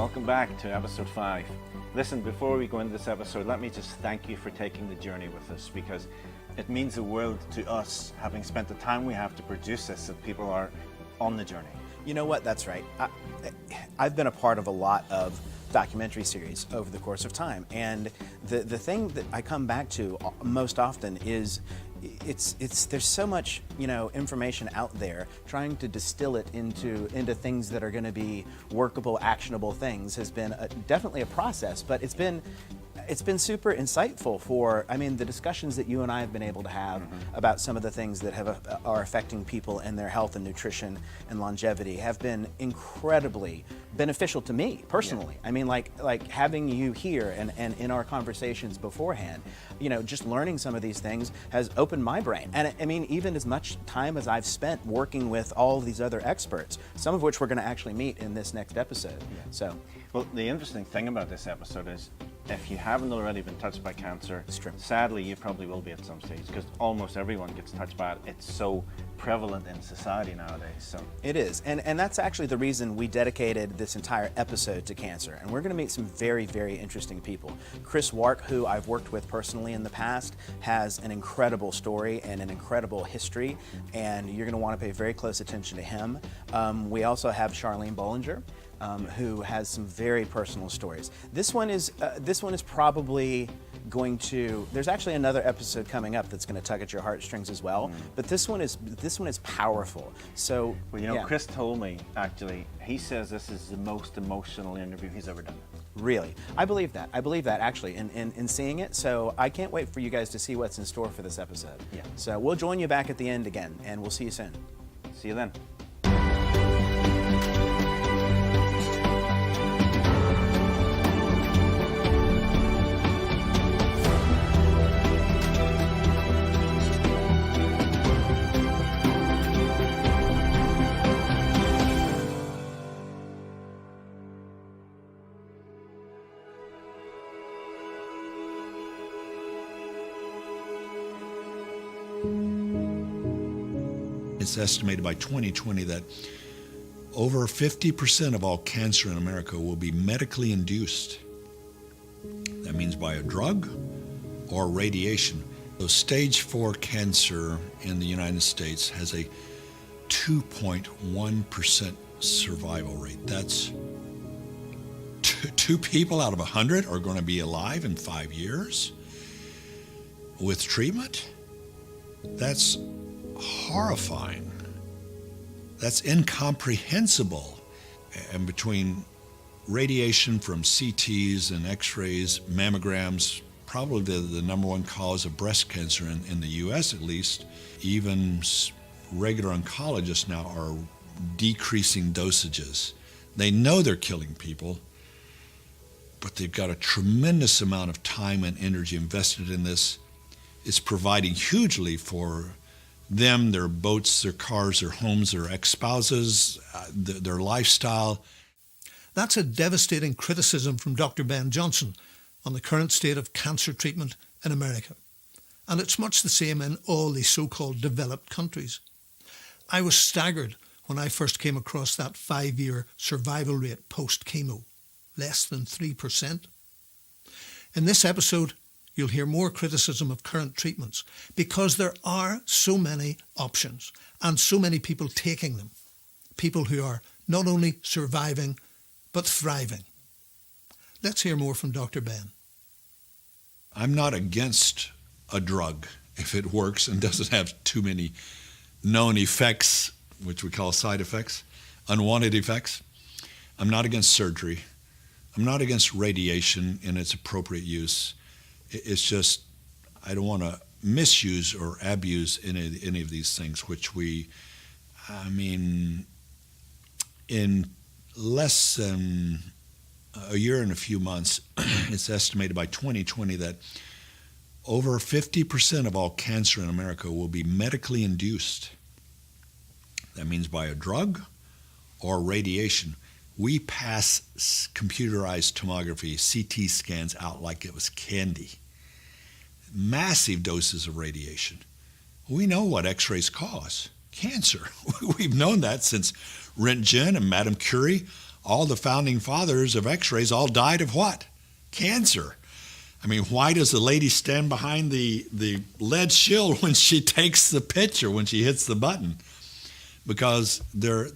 welcome back to episode 5. Listen, before we go into this episode, let me just thank you for taking the journey with us, because it means the world to us, having spent the time we have to produce this, that people are on the journey. You know what, that's right. I've been a part of a lot of documentary series over the course of time, and the thing that I come back to most often is there's so much, information out there. Trying to distill it into things that are going to be workable, actionable things has been definitely a process, but it's been super insightful for, the discussions that you and I have been able to have about some of the things that are affecting people and their health and nutrition and longevity have been incredibly beneficial to me personally. Yeah. Like having you here and in our conversations beforehand, just learning some of these things has opened my brain. And even as much time as I've spent working with all these other experts, some of which we're going to actually meet in this next episode. Yeah. Well, the interesting thing about this episode is, if you haven't already been touched by cancer, sadly you probably will be at some stage, because almost everyone gets touched by it. It's so prevalent in society nowadays. So it is, and that's actually the reason we dedicated this entire episode to cancer. And we're going to meet some very, very interesting people. Chris Wark, who I've worked with personally in the past, has an incredible story and an incredible history, and you're going to want to pay very close attention to him. We also have Charlene Bollinger, who has some very personal stories. This one is probably going to. There's actually another episode coming up that's going to tug at your heartstrings as well. But this one is powerful. So, well, Chris told me, actually, he says this is the most emotional interview he's ever done. Really, I believe that. Actually in seeing it. So I can't wait for you guys to see what's in store for this episode. Yeah. So we'll join you back at the end again, and we'll see you soon. See you then. It's estimated by 2020 that over 50% of all cancer in America will be medically induced. That means by a drug or radiation. So stage 4 cancer in the United States has a 2.1% survival rate. That's two people out of 100 are going to be alive in 5 years with treatment. That's horrifying. That's incomprehensible. And between radiation from CTs and X-rays, mammograms, probably the number one cause of breast cancer in the U.S. at least, even regular oncologists now are decreasing dosages. They know they're killing people, but they've got a tremendous amount of time and energy invested in this. It's providing hugely for them, their boats, their cars, their homes, their ex-spouses, their lifestyle. That's a devastating criticism from Dr. Ben Johnson on the current state of cancer treatment in America. And it's much the same in all the so-called developed countries. I was staggered when I first came across that 5-year survival rate post-chemo, less than 3%. In this episode, you'll hear more criticism of current treatments because there are so many options and so many people taking them. People who are not only surviving, but thriving. Let's hear more from Dr. Ben. I'm not against a drug if it works and doesn't have too many known effects, which we call side effects, unwanted effects. I'm not against surgery. I'm not against radiation in its appropriate use. It's just, I don't want to misuse or abuse any of these things, which in less than a year and a few months, it's estimated by 2020 that over 50% of all cancer in America will be medically induced. That means by a drug or radiation. We pass computerized tomography, CT scans out like it was candy. Massive doses of radiation. We know what X-rays cause. Cancer. We've known that since Roentgen and Madame Curie all the founding fathers of x-rays all died of what? Cancer. I mean, why does the lady stand behind the lead shield when she takes the picture, when she hits the button? Because their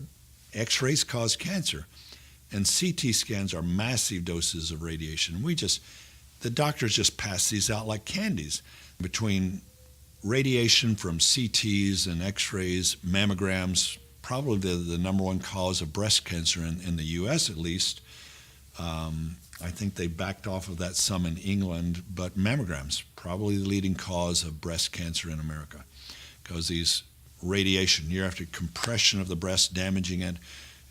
x-rays cause cancer. And CT scans are massive doses of radiation. The doctors just pass these out like candies. Between radiation from CTs and x-rays, mammograms, probably the number one cause of breast cancer in the U.S. at least. I think they backed off of that some in England, but mammograms, probably the leading cause of breast cancer in America. Because these radiation, year after compression of the breast, damaging it,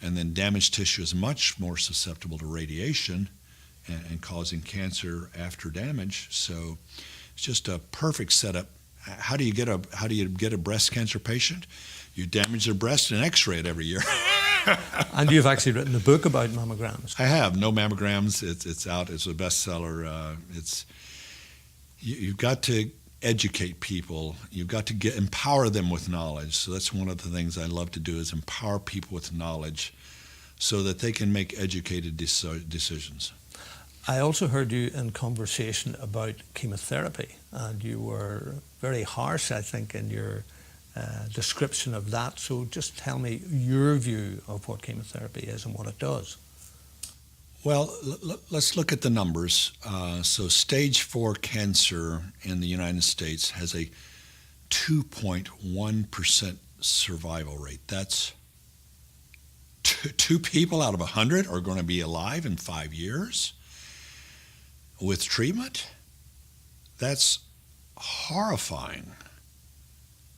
and then damaged tissue is much more susceptible to radiation and causing cancer after damage. So it's just a perfect setup. How do you get a breast cancer patient? You damage their breast and x-ray it every year. And you've actually written a book about mammograms. I have. No Mammograms. It's out. It's a bestseller. You've got to educate people. You've got to empower them with knowledge. So that's one of the things I love to do, is empower people with knowledge so that they can make educated decisions. I also heard you in conversation about chemotherapy, and you were very harsh, I think, in your description of that. So just tell me your view of what chemotherapy is and what it does. Well, let's look at the numbers. So stage 4 cancer in the United States has a 2.1% survival rate. That's two people out of 100 are going to be alive in 5 years with treatment. That's horrifying.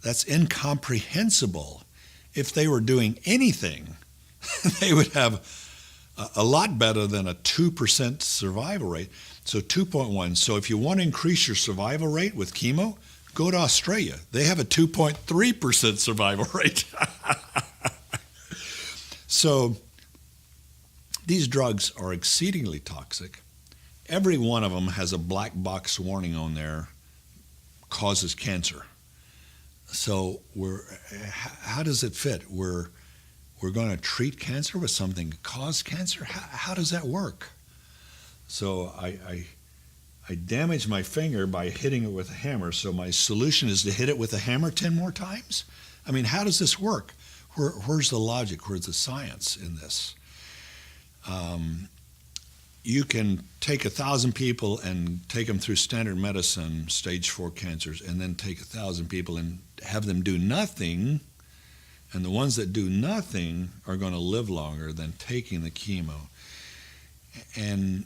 That's incomprehensible. If they were doing anything, they would have a lot better than a 2% survival rate. So 2.1. So if you want to increase your survival rate with chemo, go to Australia. They have a 2.3% survival rate. So these drugs are exceedingly toxic. Every one of them has a black box warning on there, causes cancer. So how does it fit? We're going to treat cancer with something that causes cancer? How does that work? So I damage my finger by hitting it with a hammer, so my solution is to hit it with a hammer 10 more times? I mean, how does this work? Where's the logic? Where's the science in this? You can take 1,000 people and take them through standard medicine, stage 4 cancers, and then take 1,000 people and have them do nothing. And the ones that do nothing are going to live longer than taking the chemo. And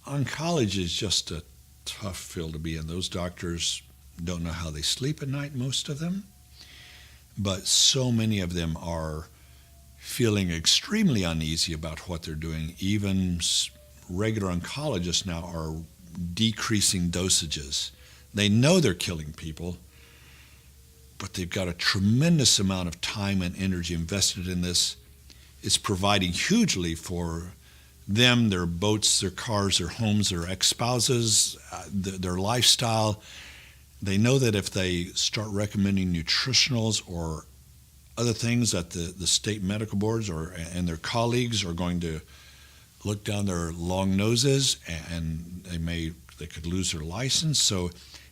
oncology is just a tough field to be in. Those doctors don't know how they sleep at night, most of them. But so many of them are feeling extremely uneasy about what they're doing. Even regular oncologists now are decreasing dosages. They know they're killing people, but they've got a tremendous amount of time and energy invested in this. It's providing hugely for them, their boats, their cars, their homes, their ex-spouses, their lifestyle. They know that if they start recommending nutritionals or other things that the state medical boards and their colleagues are going to look down their long noses, and they could lose their license. So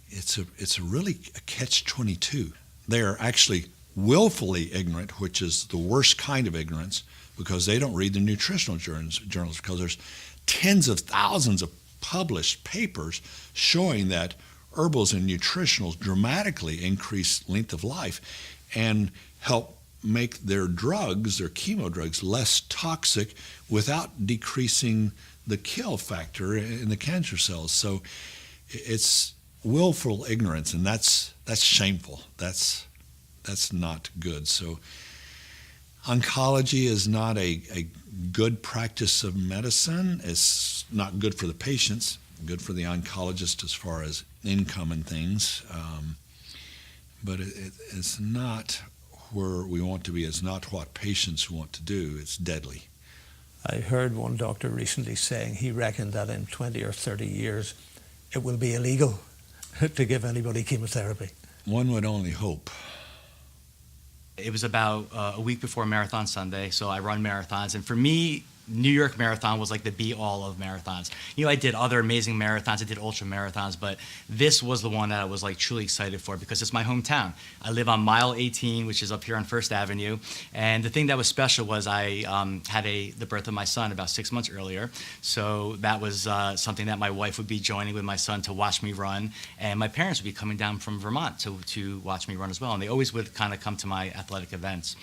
it's really a catch-22. They are actually willfully ignorant, which is the worst kind of ignorance, because they don't read the nutritional journals, because there's tens of thousands of published papers showing that herbals and nutritionals dramatically increase length of life and help make their drugs, their chemo drugs, less toxic without decreasing the kill factor in the cancer cells. So it's willful ignorance, and that's shameful. That's not good. So oncology is not a good practice of medicine. It's not good for the patients, good for the oncologist as far as income and things. But it's not where we want to be. It's not what patients want to do. It's deadly. I heard one doctor recently saying he reckoned that in 20 or 30 years it will be illegal to give anybody chemotherapy. One would only hope. It was about a week before Marathon Sunday, so I run marathons. And for me, New York Marathon was like the be-all of marathons. You know, I did other amazing marathons. I did ultra marathons, but this was the one that I was like truly excited for because it's my hometown. I live on mile 18, which is up here on First Avenue. And the thing that was special was I had the birth of my son about 6 months earlier. So that was something that my wife would be joining with my son to watch me run. And my parents would be coming down from Vermont to watch me run as well. And they always would kind of come to my athletic events.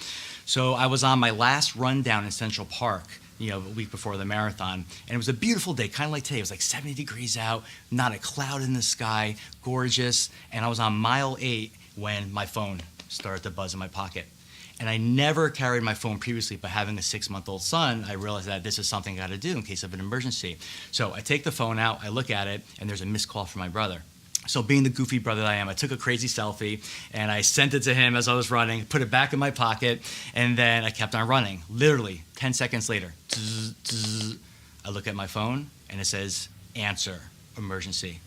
So I was on my last run down in Central Park, you know, a week before the marathon. And it was a beautiful day, kind of like today. It was like 70 degrees out, not a cloud in the sky, gorgeous. And I was on mile 8 when my phone started to buzz in my pocket. And I never carried my phone previously, but having a 6-month-old son, I realized that this is something I got to do in case of an emergency. So I take the phone out, I look at it, and there's a missed call from my brother. So being the goofy brother that I am, I took a crazy selfie and I sent it to him as I was running, put it back in my pocket, and then I kept on running. Literally 10 seconds later, zzz, zzz, I look at my phone and it says, answer, emergency.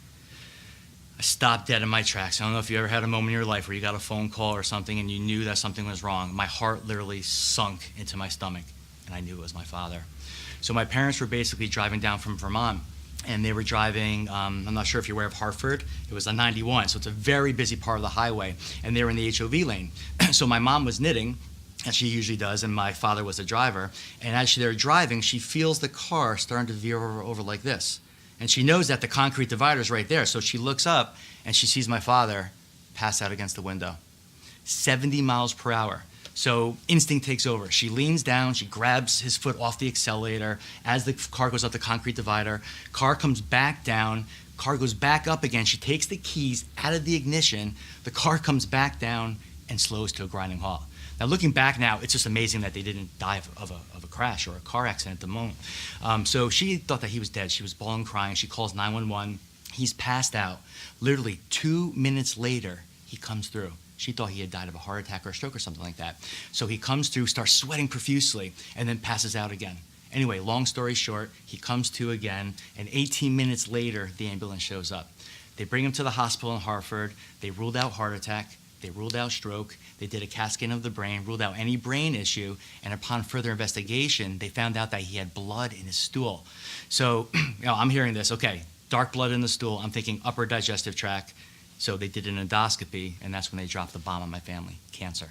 I stopped dead in my tracks. I don't know if you ever had a moment in your life where you got a phone call or something and you knew that something was wrong. My heart literally sunk into my stomach and I knew it was my father. So my parents were basically driving down from Vermont. And they were driving, I'm not sure if you're aware of Hartford, it was a 91, so it's a very busy part of the highway, and they were in the HOV lane. So my mom was knitting, as she usually does, and my father was the driver, and as they were driving, she feels the car starting to veer over like this. And she knows that the concrete divider's right there, so she looks up, and she sees my father pass out against the window. 70 miles per hour. So instinct takes over. She leans down, she grabs his foot off the accelerator as the car goes up the concrete divider. Car comes back down, car goes back up again. She takes the keys out of the ignition. The car comes back down and slows to a grinding halt. Now looking back now, it's just amazing that they didn't die of a crash or a car accident at the moment. So she thought that he was dead. She was bawling, crying. She calls 911. He's passed out. Literally 2 minutes later, he comes through. She thought he had died of a heart attack or a stroke or something like that. So he comes through, starts sweating profusely, and then passes out again. Anyway, long story short, he comes to again, and 18 minutes later, the ambulance shows up. They bring him to the hospital in Hartford. They ruled out heart attack. They ruled out stroke. They did a CAT scan of the brain, ruled out any brain issue, and upon further investigation, they found out that he had blood in his stool. So, I'm hearing this, okay, dark blood in the stool. I'm thinking upper digestive tract. So they did an endoscopy, and that's when they dropped the bomb on my family, cancer.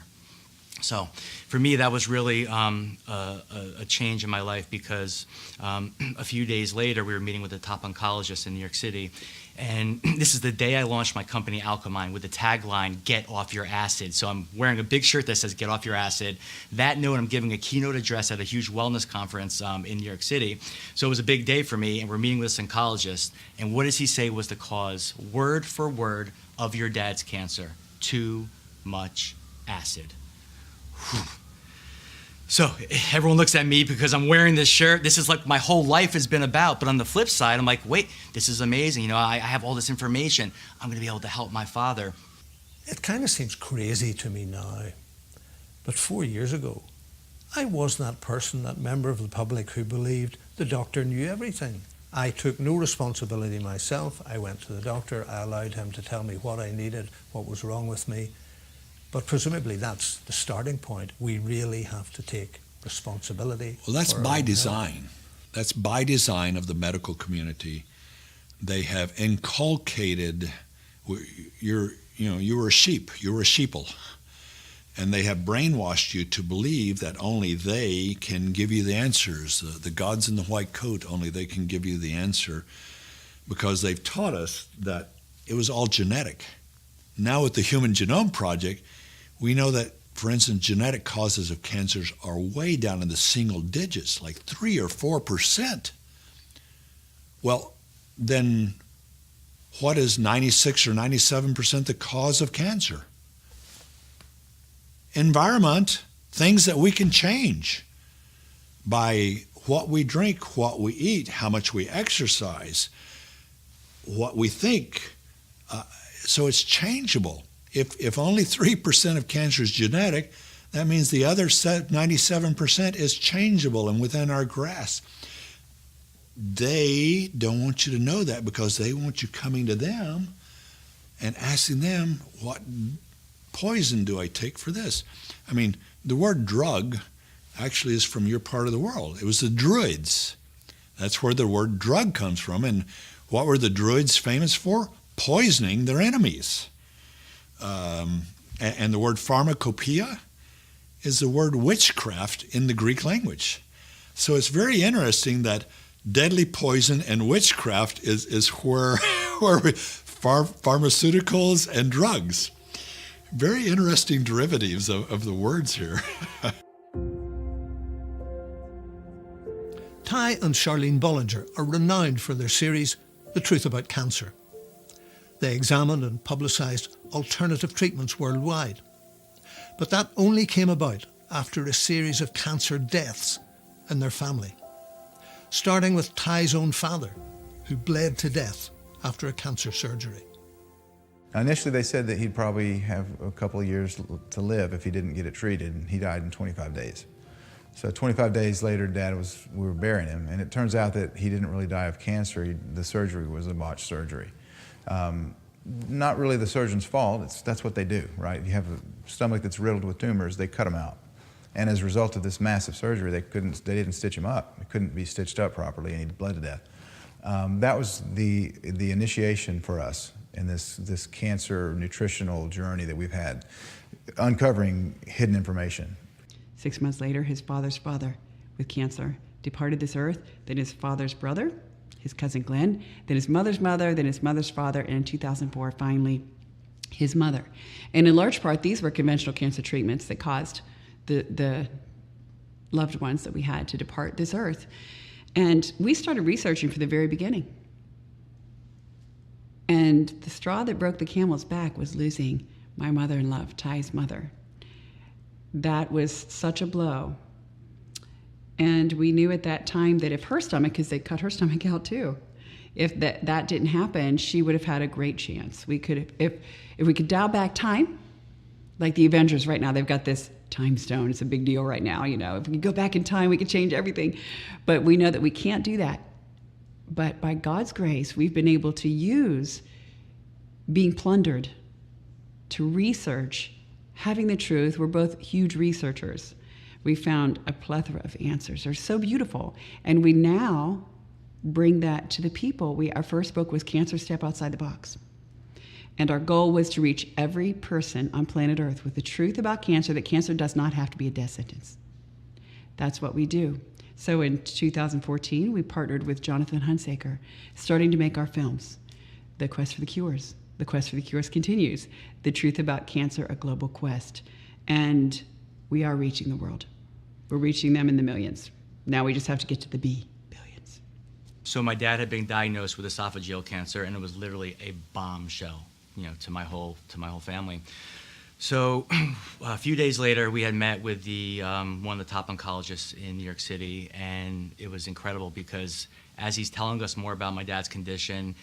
So for me, that was really a change in my life because a few days later, we were meeting with a top oncologist in New York City. And this is the day I launched my company, Alkaline, with the tagline, get off your acid. So I'm wearing a big shirt that says, get off your acid. That note, I'm giving a keynote address at a huge wellness conference in New York City. So it was a big day for me, and we're meeting with this oncologist. And what does he say was the cause, word for word, of your dad's cancer? Too much acid. Whew. So everyone looks at me because I'm wearing this shirt. This is like my whole life has been about. But on the flip side, I'm like, wait, this is amazing. You know, I have all this information. I'm going to be able to help my father. It kind of seems crazy to me now. But 4 years ago, I was that person, that member of the public who believed the doctor knew everything. I took no responsibility myself. I went to the doctor. I allowed him to tell me what I needed, what was wrong with me. But presumably that's the starting point. We really have to take responsibility. Well, that's for our by own design. health. That's by design of the medical community. They have inculcated, you were a sheep, you were a sheeple. And they have brainwashed you to believe that only they can give you the answers. The gods in the white coat, only they can give you the answer, because they've taught us that it was all genetic. Now with the Human Genome Project, we know that, for instance, genetic causes of cancers are way down in the single digits, like 3 or 4%. Well, then what is 96 or 97% the cause of cancer? Environment, things that we can change by what we drink, what we eat, how much we exercise, what we think. So it's changeable. If only 3% of cancer is genetic, that means the other 97% is changeable and within our grasp. They don't want you to know that because they want you coming to them and asking them what poison do I take for this? I mean, the word drug actually is from your part of the world. It was the Druids. That's where the word drug comes from. And what were the Druids famous for? Poisoning their enemies. And the word pharmacopoeia is the word witchcraft in the Greek language. So it's very interesting that deadly poison and witchcraft is where pharmaceuticals and drugs. Very interesting derivatives of the words here. Ty and Charlene Bollinger are renowned for their series, The Truth About Cancer. They examined and publicised alternative treatments worldwide. But that only came about after a series of cancer deaths in their family, starting with Ty's own father, who bled to death after a cancer surgery. Initially, they said that he'd probably have a couple of years to live if he didn't get it treated, and he died in 25 days. So 25 days later, we were burying him, and it turns out that he didn't really die of cancer. The surgery was a botched surgery. Not really the surgeon's fault. That's what they do, right? You have a stomach that's riddled with tumors, they cut them out. And as a result of this massive surgery, they didn't stitch him up. It couldn't be stitched up properly, and he bled to death. That was the initiation for us in this cancer nutritional journey that we've had, uncovering hidden information. 6 months later, his father's father with cancer departed this earth, then his father's brother, his cousin Glenn, then his mother's mother, then his mother's father, and in 2004, finally, his mother. And in large part, these were conventional cancer treatments that caused the loved ones that we had to depart this earth. And we started researching from the very beginning. And the straw that broke the camel's back was losing my mother-in-law, Ty's mother. That was such a blow. And we knew at that time that if her stomach, because they cut her stomach out too, if that didn't happen, she would have had a great chance. We could, if we could dial back time, like the Avengers right now, they've got this time stone. It's a big deal right now, you know. If we could go back in time, we could change everything. But we know that we can't do that. But by God's grace, we've been able to use being plundered to research, having the truth. We're both huge researchers. We found a plethora of answers. They're so beautiful. And we now bring that to the people. Our first book was Cancer Step Outside the Box. And our goal was to reach every person on planet Earth with the truth about cancer, that cancer does not have to be a death sentence. That's what we do. So in 2014, we partnered with Jonathan Hunsaker, starting to make our films, The Quest for the Cures. The Quest for the Cures continues. The Truth About Cancer, A Global Quest. And we are reaching the world. We're reaching them in the millions. Now we just have to get to the billions. So my dad had been diagnosed with esophageal cancer, and it was literally a bombshell, you know, to my whole family. So a few days later, we had met with one of the top oncologists in New York City, and it was incredible because as he's telling us more about my dad's condition,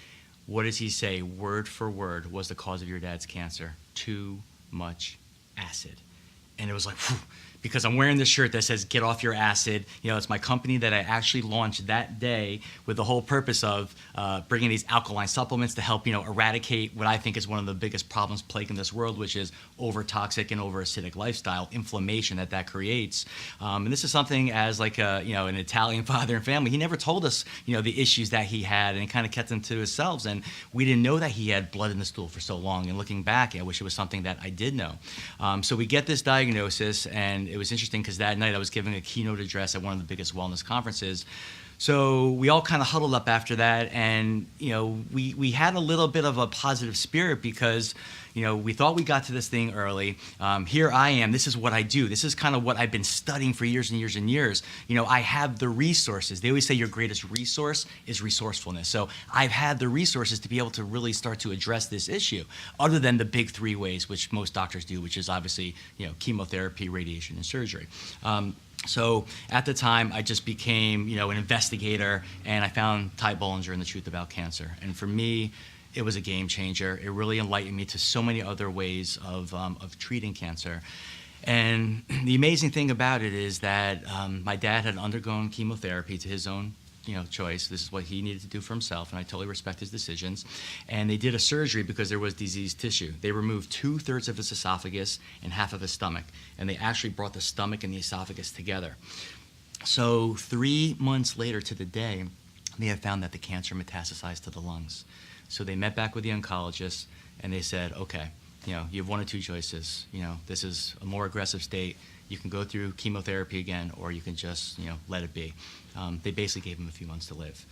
what does he say, word for word, was the cause of your dad's cancer? Too much acid. And it was like, whew, because I'm wearing this shirt that says, get off your acid. You know, it's my company that I actually launched that day with the whole purpose of bringing these alkaline supplements to help, you know, eradicate what I think is one of the biggest problems plaguing this world, which is over-toxic and over-acidic lifestyle, inflammation that creates. And this is something as like a, you know, an Italian father and family, he never told us, you know, the issues that he had, and kind of kept them to himself. And we didn't know that he had blood in the stool for so long. And looking back, I wish it was something that I did know. So we get this diagnosis, and it was interesting because that night I was giving a keynote address at one of the biggest wellness conferences. So we all kind of huddled up after that, and you know, we had a little bit of a positive spirit because, you know, we thought we got to this thing early. Here I am. This is what I do. This is kind of what I've been studying for years and years and years. You know, I have the resources. They always say your greatest resource is resourcefulness. So I've had the resources to be able to really start to address this issue, other than the big three ways, which most doctors do, which is obviously, you know, chemotherapy, radiation, and surgery. So at the time, I just became, you know, an investigator, and I found Ty Bollinger and The Truth About Cancer. And for me, it was a game changer. It really enlightened me to so many other ways of treating cancer. And the amazing thing about it is that my dad had undergone chemotherapy to his own choice. This is what he needed to do for himself, and I totally respect his decisions. And they did a surgery because there was diseased tissue. They removed 2/3 of his esophagus and half of his stomach, and they actually brought the stomach and the esophagus together. So 3 months later to the day, they had found that the cancer metastasized to the lungs. So they met back with the oncologist, and they said, okay, you have one of two choices. This is a more aggressive state. You can go through chemotherapy again, or you can just, let it be. They basically gave him a few months to live.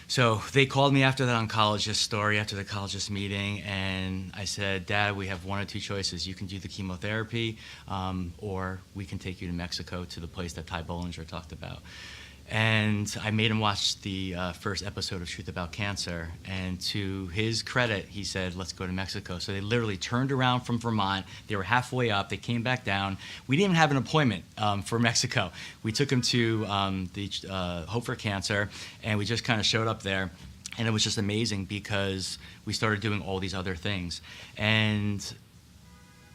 So they called me after that oncologist story, after the oncologist meeting, and I said, Dad, we have one or two choices. You can do the chemotherapy, or we can take you to Mexico to the place that Ty Bollinger talked about. And I made him watch the first episode of Truth About Cancer, and to his credit, he said, let's go to Mexico. So they literally turned around from Vermont. They were halfway up. They came back down. We didn't even have an appointment for Mexico. We took him to the Hope for Cancer, and we just kind of showed up there. And it was just amazing because we started doing all these other things. And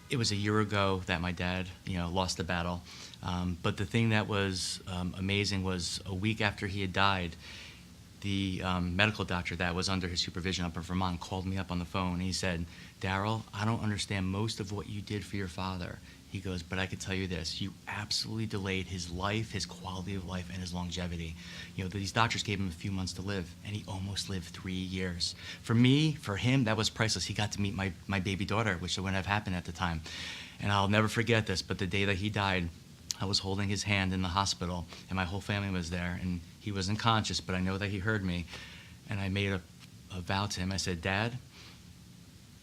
it was a year ago that my dad, lost the battle. But the thing that was amazing was a week after he had died, the medical doctor that was under his supervision up in Vermont called me up on the phone, and he said, Daryl, I don't understand most of what you did for your father. He goes, but I could tell you this, you absolutely delayed his life, his quality of life, and his longevity. These doctors gave him a few months to live, and he almost lived 3 years. For me, for him, that was priceless. He got to meet my baby daughter, which wouldn't have happened at the time. And I'll never forget this, but the day that he died, I was holding his hand in the hospital, and my whole family was there, and he wasn't conscious, but I know that he heard me. And I made a vow to him. I said, Dad,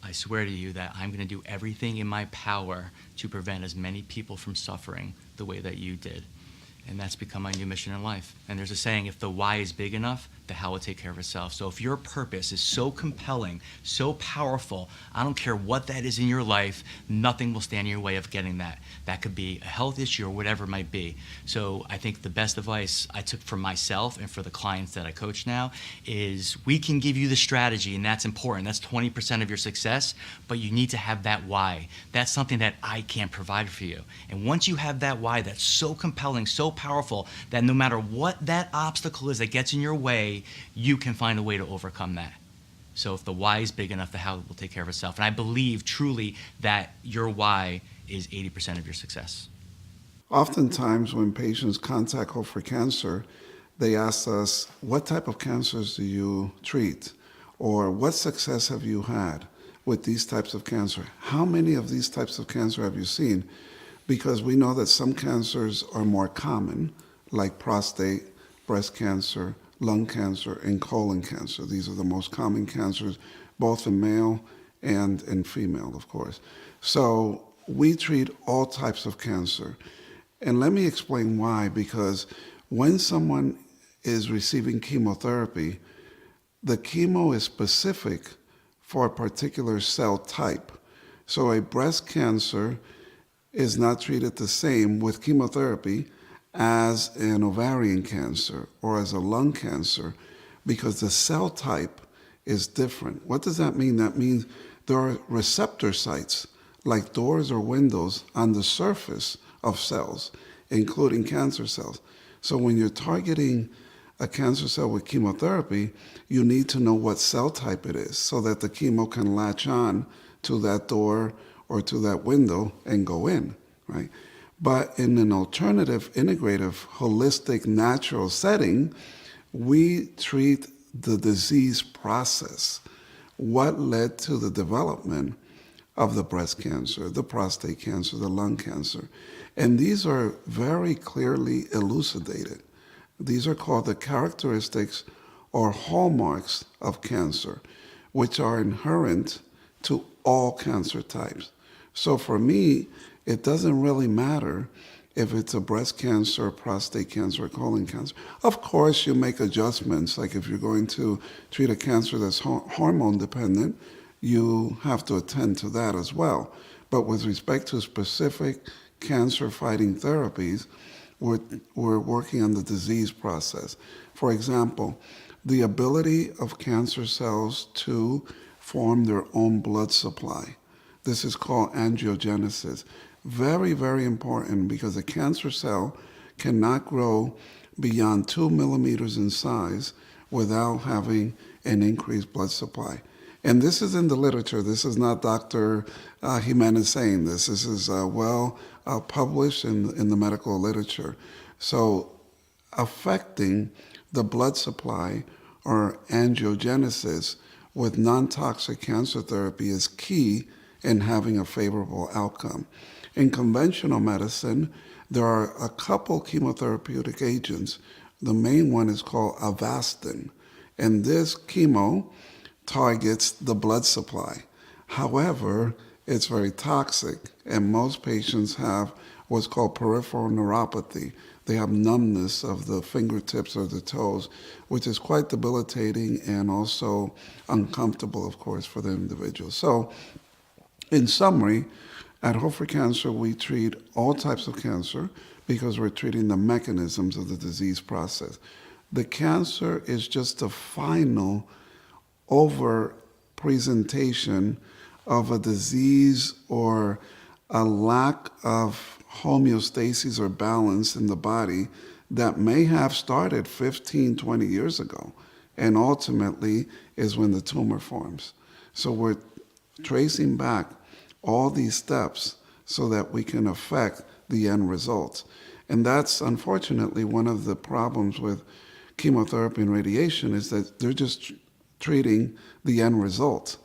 I swear to you that I'm going to do everything in my power to prevent as many people from suffering the way that you did. And that's become my new mission in life. And there's a saying, if the why is big enough, the how will take care of itself. So if your purpose is so compelling, so powerful, I don't care what that is in your life, nothing will stand in your way of getting that. That could be a health issue or whatever it might be. So I think the best advice I took for myself and for the clients that I coach now is we can give you the strategy, and that's important. That's 20% of your success, but you need to have that why. That's something that I can't provide for you. And once you have that why that's so compelling, so powerful, that no matter what that obstacle is that gets in your way, you can find a way to overcome that. So if the why is big enough, the how will take care of itself. And I believe truly that your why is 80% of your success. Oftentimes when patients contact Hope for Cancer, they ask us, what type of cancers do you treat? Or what success have you had with these types of cancer? How many of these types of cancer have you seen? Because we know that some cancers are more common, like prostate, breast cancer, lung cancer, and colon cancer. These are the most common cancers, both in male and in female, of course. So we treat all types of cancer. And let me explain why, because when someone is receiving chemotherapy, the chemo is specific for a particular cell type. So a breast cancer is not treated the same with chemotherapy as an ovarian cancer or as a lung cancer, because the cell type is different. What does that mean? That means there are receptor sites, like doors or windows, on the surface of cells, including cancer cells. So when you're targeting a cancer cell with chemotherapy, you need to know what cell type it is so that the chemo can latch on to that door or to that window and go in, right? But in an alternative, integrative, holistic, natural setting, we treat the disease process. What led to the development of the breast cancer, the prostate cancer, the lung cancer? And these are very clearly elucidated. These are called the characteristics or hallmarks of cancer, which are inherent to all cancer types. So for me, it doesn't really matter if it's a breast cancer, prostate cancer, or colon cancer. Of course, you make adjustments. Like if you're going to treat a cancer that's hormone dependent, you have to attend to that as well. But with respect to specific cancer-fighting therapies, we're working on the disease process. For example, the ability of cancer cells to form their own blood supply. This is called angiogenesis. Very, very important, because a cancer cell cannot grow beyond 2 millimeters in size without having an increased blood supply. And this is in the literature. This is not Dr. Jimenez saying this. This is well published in the medical literature. So affecting the blood supply or angiogenesis with non-toxic cancer therapy is key in having a favorable outcome. In conventional medicine, there are a couple chemotherapeutic agents. The main one is called Avastin, and this chemo targets the blood supply. However, it's very toxic, and most patients have what's called peripheral neuropathy. They have numbness of the fingertips or the toes, which is quite debilitating and also uncomfortable, of course, for the individual. So, in summary, at Hope for Cancer, we treat all types of cancer because we're treating the mechanisms of the disease process. The cancer is just a final over presentation of a disease or a lack of homeostasis or balance in the body that may have started 15, 20 years ago, and ultimately is when the tumor forms. So we're tracing back all these steps so that we can affect the end results. And that's unfortunately one of the problems with chemotherapy and radiation, is that they're just treating the end result,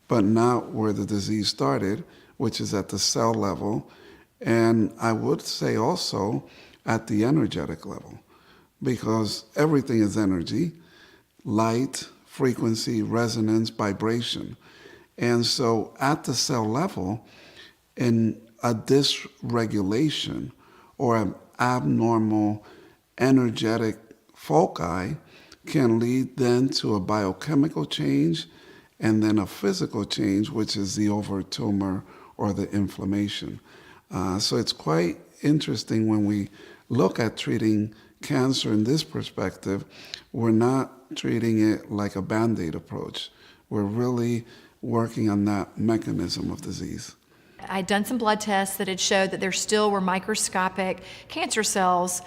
but not where the disease started, which is at the cell level, and I would say also at the energetic level, because everything is energy, light, frequency, resonance, vibration. And so at the cell level, in a dysregulation or an abnormal energetic foci can lead then to a biochemical change and then a physical change, which is the overt tumor or the inflammation. So it's quite interesting when we look at treating cancer in this perspective. We're not treating it like a Band-Aid approach. We're really working on that mechanism of disease. I'd done some blood tests that had showed that there still were microscopic cancer cells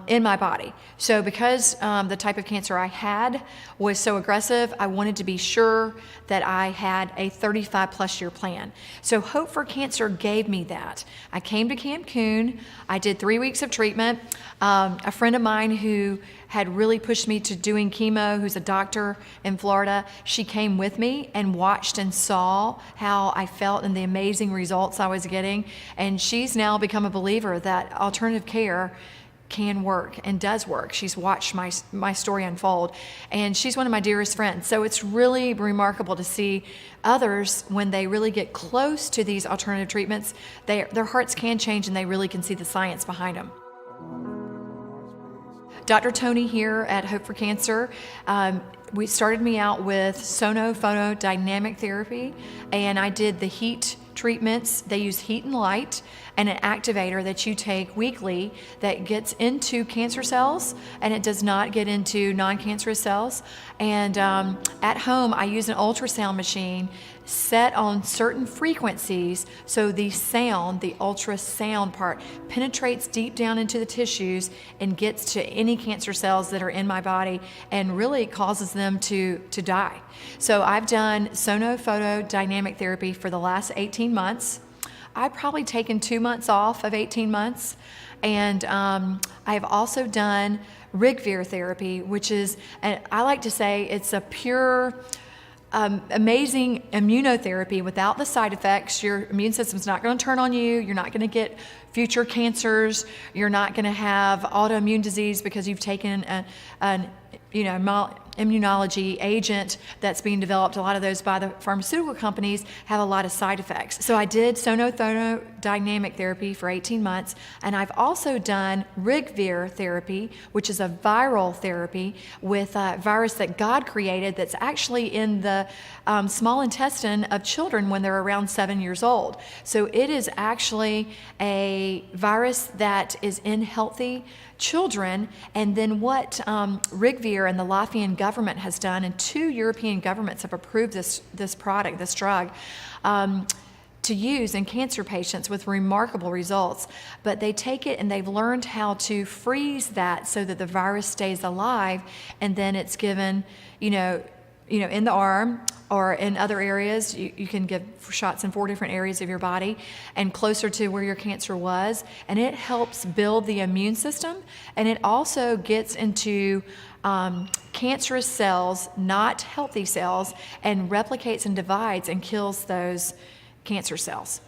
in my body. So because the type of cancer I had was so aggressive, I wanted to be sure that I had a 35-plus year plan. So Hope for Cancer gave me that. I came to Cancun. I did 3 weeks of treatment. A friend of mine who had really pushed me to doing chemo, who's a doctor in Florida, she came with me and watched and saw how I felt and the amazing results I was getting. And she's now become a believer that alternative care can work and does work. She's watched my story unfold, and she's one of my dearest friends. So it's really remarkable to see others, when they really get close to these alternative treatments, their hearts can change and they really can see the science behind them. Dr. Tony here at Hope for Cancer, we started me out with sono-photodynamic therapy, and I did the heat treatments. They use heat and light and an activator that you take weekly that gets into cancer cells, and it does not get into non-cancerous cells. And at home, I use an ultrasound machine set on certain frequencies, so the sound, the ultrasound part, penetrates deep down into the tissues and gets to any cancer cells that are in my body and really causes them to die. So I've done sono-photodynamic therapy for the last 18 months. I've probably taken 2 months off of 18 months. And I've also done Rigvir therapy, which is, I like to say, it's a pure, amazing immunotherapy without the side effects. Your immune system's not going to turn on you. You're not going to get future cancers. You're not going to have autoimmune disease because you've taken an immunology agent that's being developed. A lot of those by the pharmaceutical companies have a lot of side effects. So I did sono-photodynamic therapy for 18 months, and I've also done Rigvir therapy, which is a viral therapy with a virus that God created that's actually in the small intestine of children when they're around 7 years old. So it is actually a virus that is in healthy children. And then what Rigvir and the Latvian government has done, and 2 European governments have approved this product, this drug, to use in cancer patients with remarkable results. But they take it and they've learned how to freeze that so that the virus stays alive, and then it's given, in the arm or in other areas. You can give shots in 4 different areas of your body and closer to where your cancer was. And it helps build the immune system. And it also gets into cancerous cells, not healthy cells, and replicates and divides and kills those cancer cells.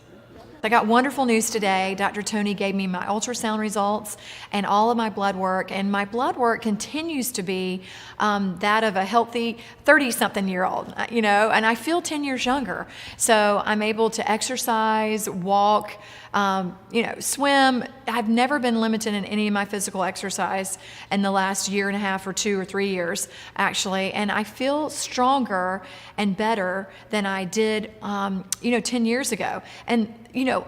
I got wonderful news today. Dr. Tony gave me my ultrasound results and all of my blood work, and my blood work continues to be that of a healthy 30-something-year-old, and I feel 10 years younger. So I'm able to exercise, walk, swim. I've never been limited in any of my physical exercise in the last year and a half or 2 or 3 years, actually, and I feel stronger and better than I did, 10 years ago. And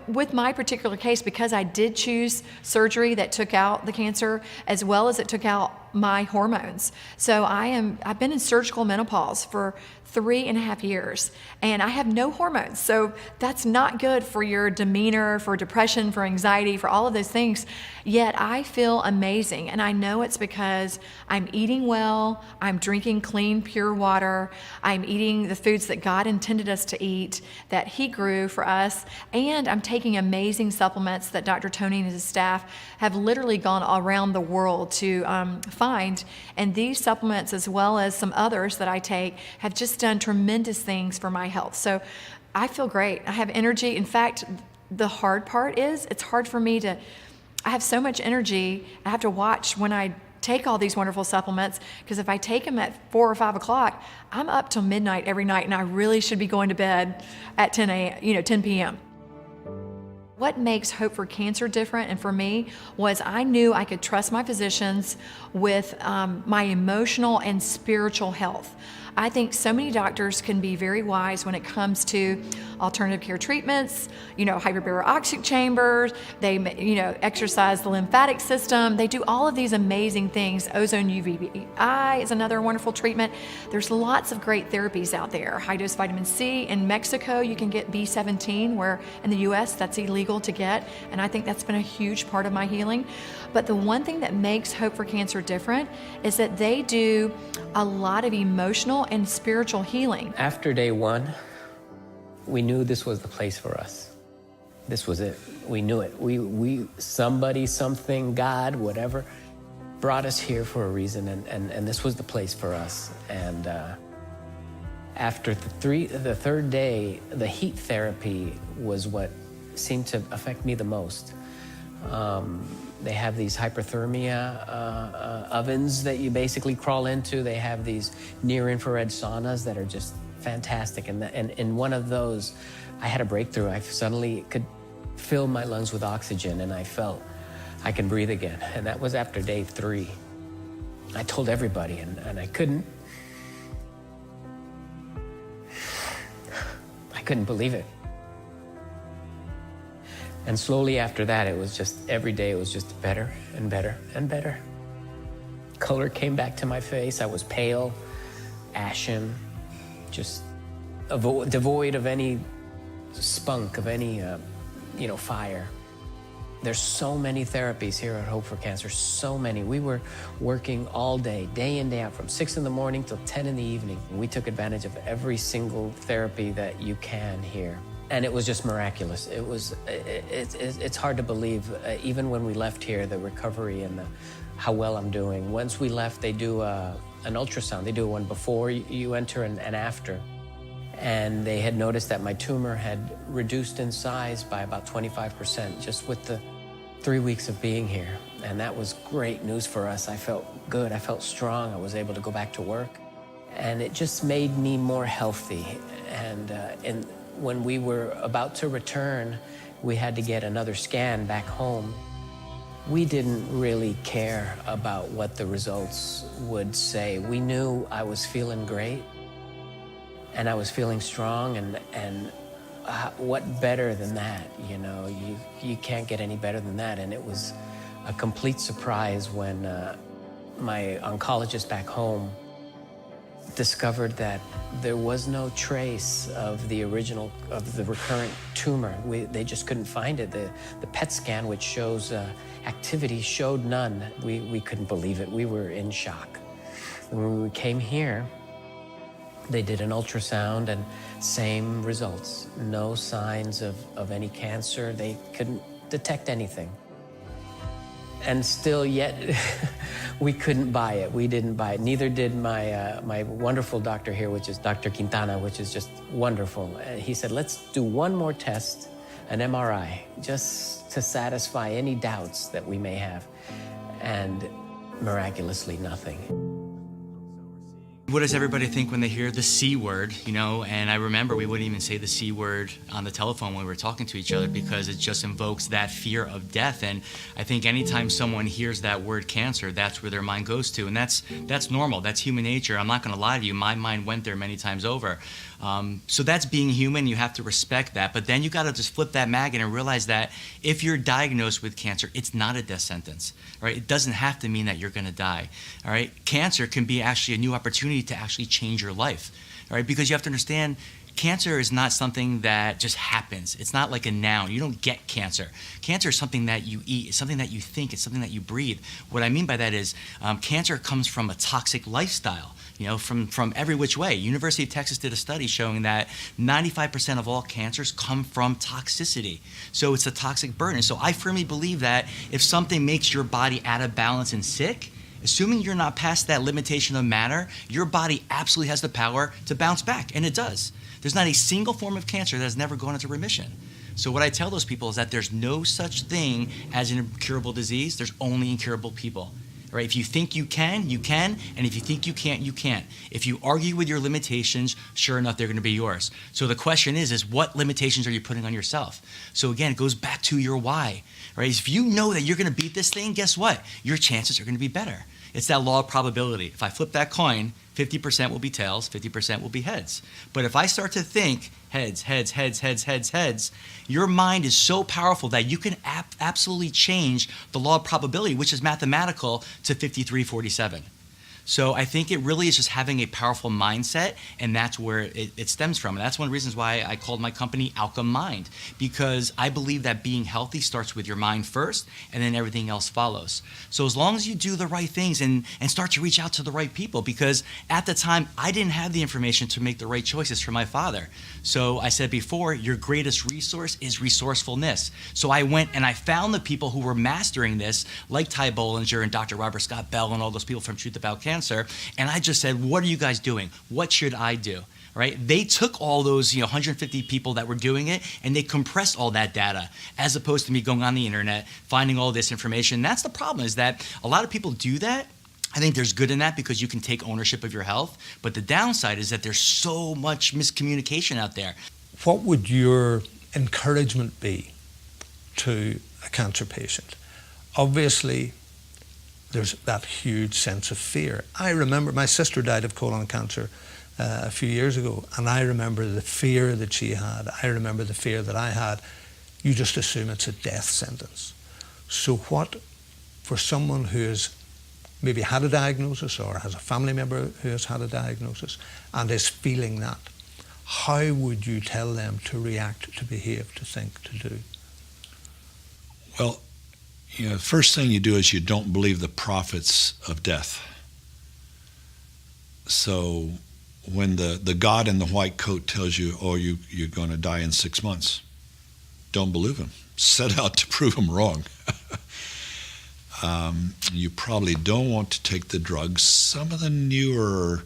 with my particular case, because I did choose surgery that took out the cancer as well as it took out my hormones. So I've been in surgical menopause for 3.5 years, and I have no hormones. So that's not good for your demeanor, for depression, for anxiety, for all of those things. Yet I feel amazing, and I know it's because I'm eating well, I'm drinking clean, pure water, I'm eating the foods that God intended us to eat, that He grew for us, and I'm taking amazing supplements that Dr. Tony and his staff have literally gone around the world to find. And these supplements, as well as some others that I take, have just done tremendous things for my health. So I feel great. I have energy. In fact, the hard part is it's hard for me I have so much energy. I have to watch when I take all these wonderful supplements, because if I take them at 4 or 5 o'clock, I'm up till midnight every night, and I really should be going to bed at 10 p.m. What makes Hope for Cancer different, and for me, was I knew I could trust my physicians with my emotional and spiritual health. I think so many doctors can be very wise when it comes to alternative care treatments, hyperbaric oxygen chambers, they, exercise the lymphatic system. They do all of these amazing things. Ozone UVBI is another wonderful treatment. There's lots of great therapies out there. High-dose vitamin C. In Mexico, you can get B17, where in the U.S. that's illegal to get, and I think that's been a huge part of my healing. But the one thing that makes Hope for Cancer different is that they do a lot of emotional and spiritual healing. After day 1, we knew this was the place for us. This was it. We knew it. We somebody, something, God, whatever, brought us here for a reason, and this was the place for us. And after the third day, the heat therapy was what seemed to affect me the most. They have these hyperthermia ovens that you basically crawl into. They have these near-infrared saunas that are just fantastic. And in one of those, I had a breakthrough. I suddenly could fill my lungs with oxygen, and I felt I can breathe again. And that was after day 3. I told everybody, and I couldn't believe it. And slowly after that, it was just, every day it was just better and better and better. Color came back to my face. I was pale, ashen, just devoid of any spunk, of any, fire. There's so many therapies here at Hope for Cancer, so many. We were working all day in, day out, from 6 in the morning till 10 in the evening. We took advantage of every single therapy that you can here. And it was just miraculous. It's hard to believe, even when we left here, the recovery and how well I'm doing. Once we left, they do an ultrasound. They do one before you enter and after. And they had noticed that my tumor had reduced in size by about 25% just with the 3 weeks of being here. And that was great news for us. I felt good, I felt strong. I was able to go back to work. And it just made me more healthy. And when we were about to return, we had to get another scan back home. We didn't really care about what the results would say. We knew I was feeling great, and I was feeling strong, and what better than that? You can't get any better than that. And it was a complete surprise when my oncologist back home discovered that there was no trace of the recurrent tumor. They just couldn't find it. The PET scan, which shows activity, showed none. We couldn't believe it. We were in shock. And when we came here, they did an ultrasound and same results. No signs of any cancer. They couldn't detect anything. And still yet, we couldn't buy it. We didn't buy it. Neither did my wonderful doctor here, which is Dr. Quintana, which is just wonderful. He said, let's do one more test, an MRI, just to satisfy any doubts that we may have. And miraculously, nothing. What does everybody think when they hear the C word, you know? And I remember we wouldn't even say the C word on the telephone when we were talking to each other because it just invokes that fear of death. And I think anytime someone hears that word cancer, that's where their mind goes to. And that's normal. That's human nature. I'm not going to lie to you. My mind went there many times over. So that's being human. You have to respect that. But then you got to just flip that maggot and realize that if you're diagnosed with cancer, it's not a death sentence, right? It doesn't have to mean that you're going to die, all right? Cancer can be actually a new opportunity to actually change your life, all right? Because you have to understand, cancer is not something that just happens. It's not like a noun. You don't get cancer. Cancer is something that you eat. It's something that you think. It's something that you breathe. What I mean by that is cancer comes from a toxic lifestyle. You know, from every which way. University of Texas did a study showing that 95% of all cancers come from toxicity. So it's a toxic burden. So I firmly believe that if something makes your body out of balance and sick, assuming you're not past that limitation of matter, your body absolutely has the power to bounce back, and it does. There's not a single form of cancer that has never gone into remission. So what I tell those people is that there's no such thing as an incurable disease. There's only incurable people. Right? If you think you can, and if you think you can't, you can't. If you argue with your limitations, sure enough, they're going to be yours. So the question is what limitations are you putting on yourself? So again, it goes back to your why. Right? If you know that you're going to beat this thing, guess what? Your chances are going to be better. It's that law of probability. If I flip that coin, 50% will be tails, 50% will be heads. But if I start to think heads, heads, heads, heads, heads, heads, your mind is so powerful that you can absolutely change the law of probability, which is mathematical, to 53-47. So I think it really is just having a powerful mindset, and that's where it stems from. And that's one of the reasons why I called my company Alka Mind, because I believe that being healthy starts with your mind first, and then everything else follows. So as long as you do the right things and start to reach out to the right people, because at the time, I didn't have the information to make the right choices for my father. So I said before, your greatest resource is resourcefulness. So I went and I found the people who were mastering this, like Ty Bollinger and Dr. Robert Scott Bell and all those people from Truth About Cancer, and I just said, what are you guys doing? What should I do? Right? They took all those 150 people that were doing it and they compressed all that data, as opposed to me going on the internet, finding all this information. That's the problem, is that a lot of people do that. I think there's good in that because you can take ownership of your health, but the downside is that there's so much miscommunication out there. What would your encouragement be to a cancer patient? Obviously, there's that huge sense of fear. I remember my sister died of colon cancer a few years ago, and I remember the fear that she had. I remember the fear that I had. You just assume it's a death sentence. So what, for someone who has maybe had a diagnosis or has a family member who has had a diagnosis and is feeling that, how would you tell them to react, to behave, to think, to do? Well, the first thing you do is you don't believe the prophets of death. So when the God in the white coat tells you, oh, you're going to die in 6 months, don't believe him. Set out to prove him wrong. You probably don't want to take the drugs. Some of the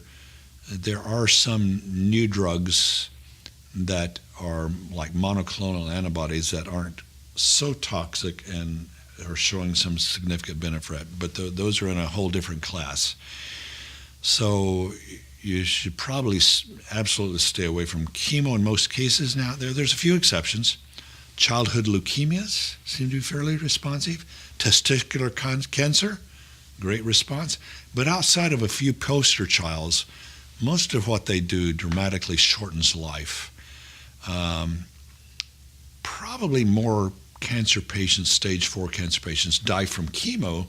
there are some new drugs that are like monoclonal antibodies that aren't so toxic and are showing some significant benefit, but those are in a whole different class. So you should probably absolutely stay away from chemo in most cases. Now, there's a few exceptions. Childhood leukemias seem to be fairly responsive. Testicular cancer, great response. But outside of a few poster childs, most of what they do dramatically shortens life. Probably more cancer patients, stage 4 cancer patients, die from chemo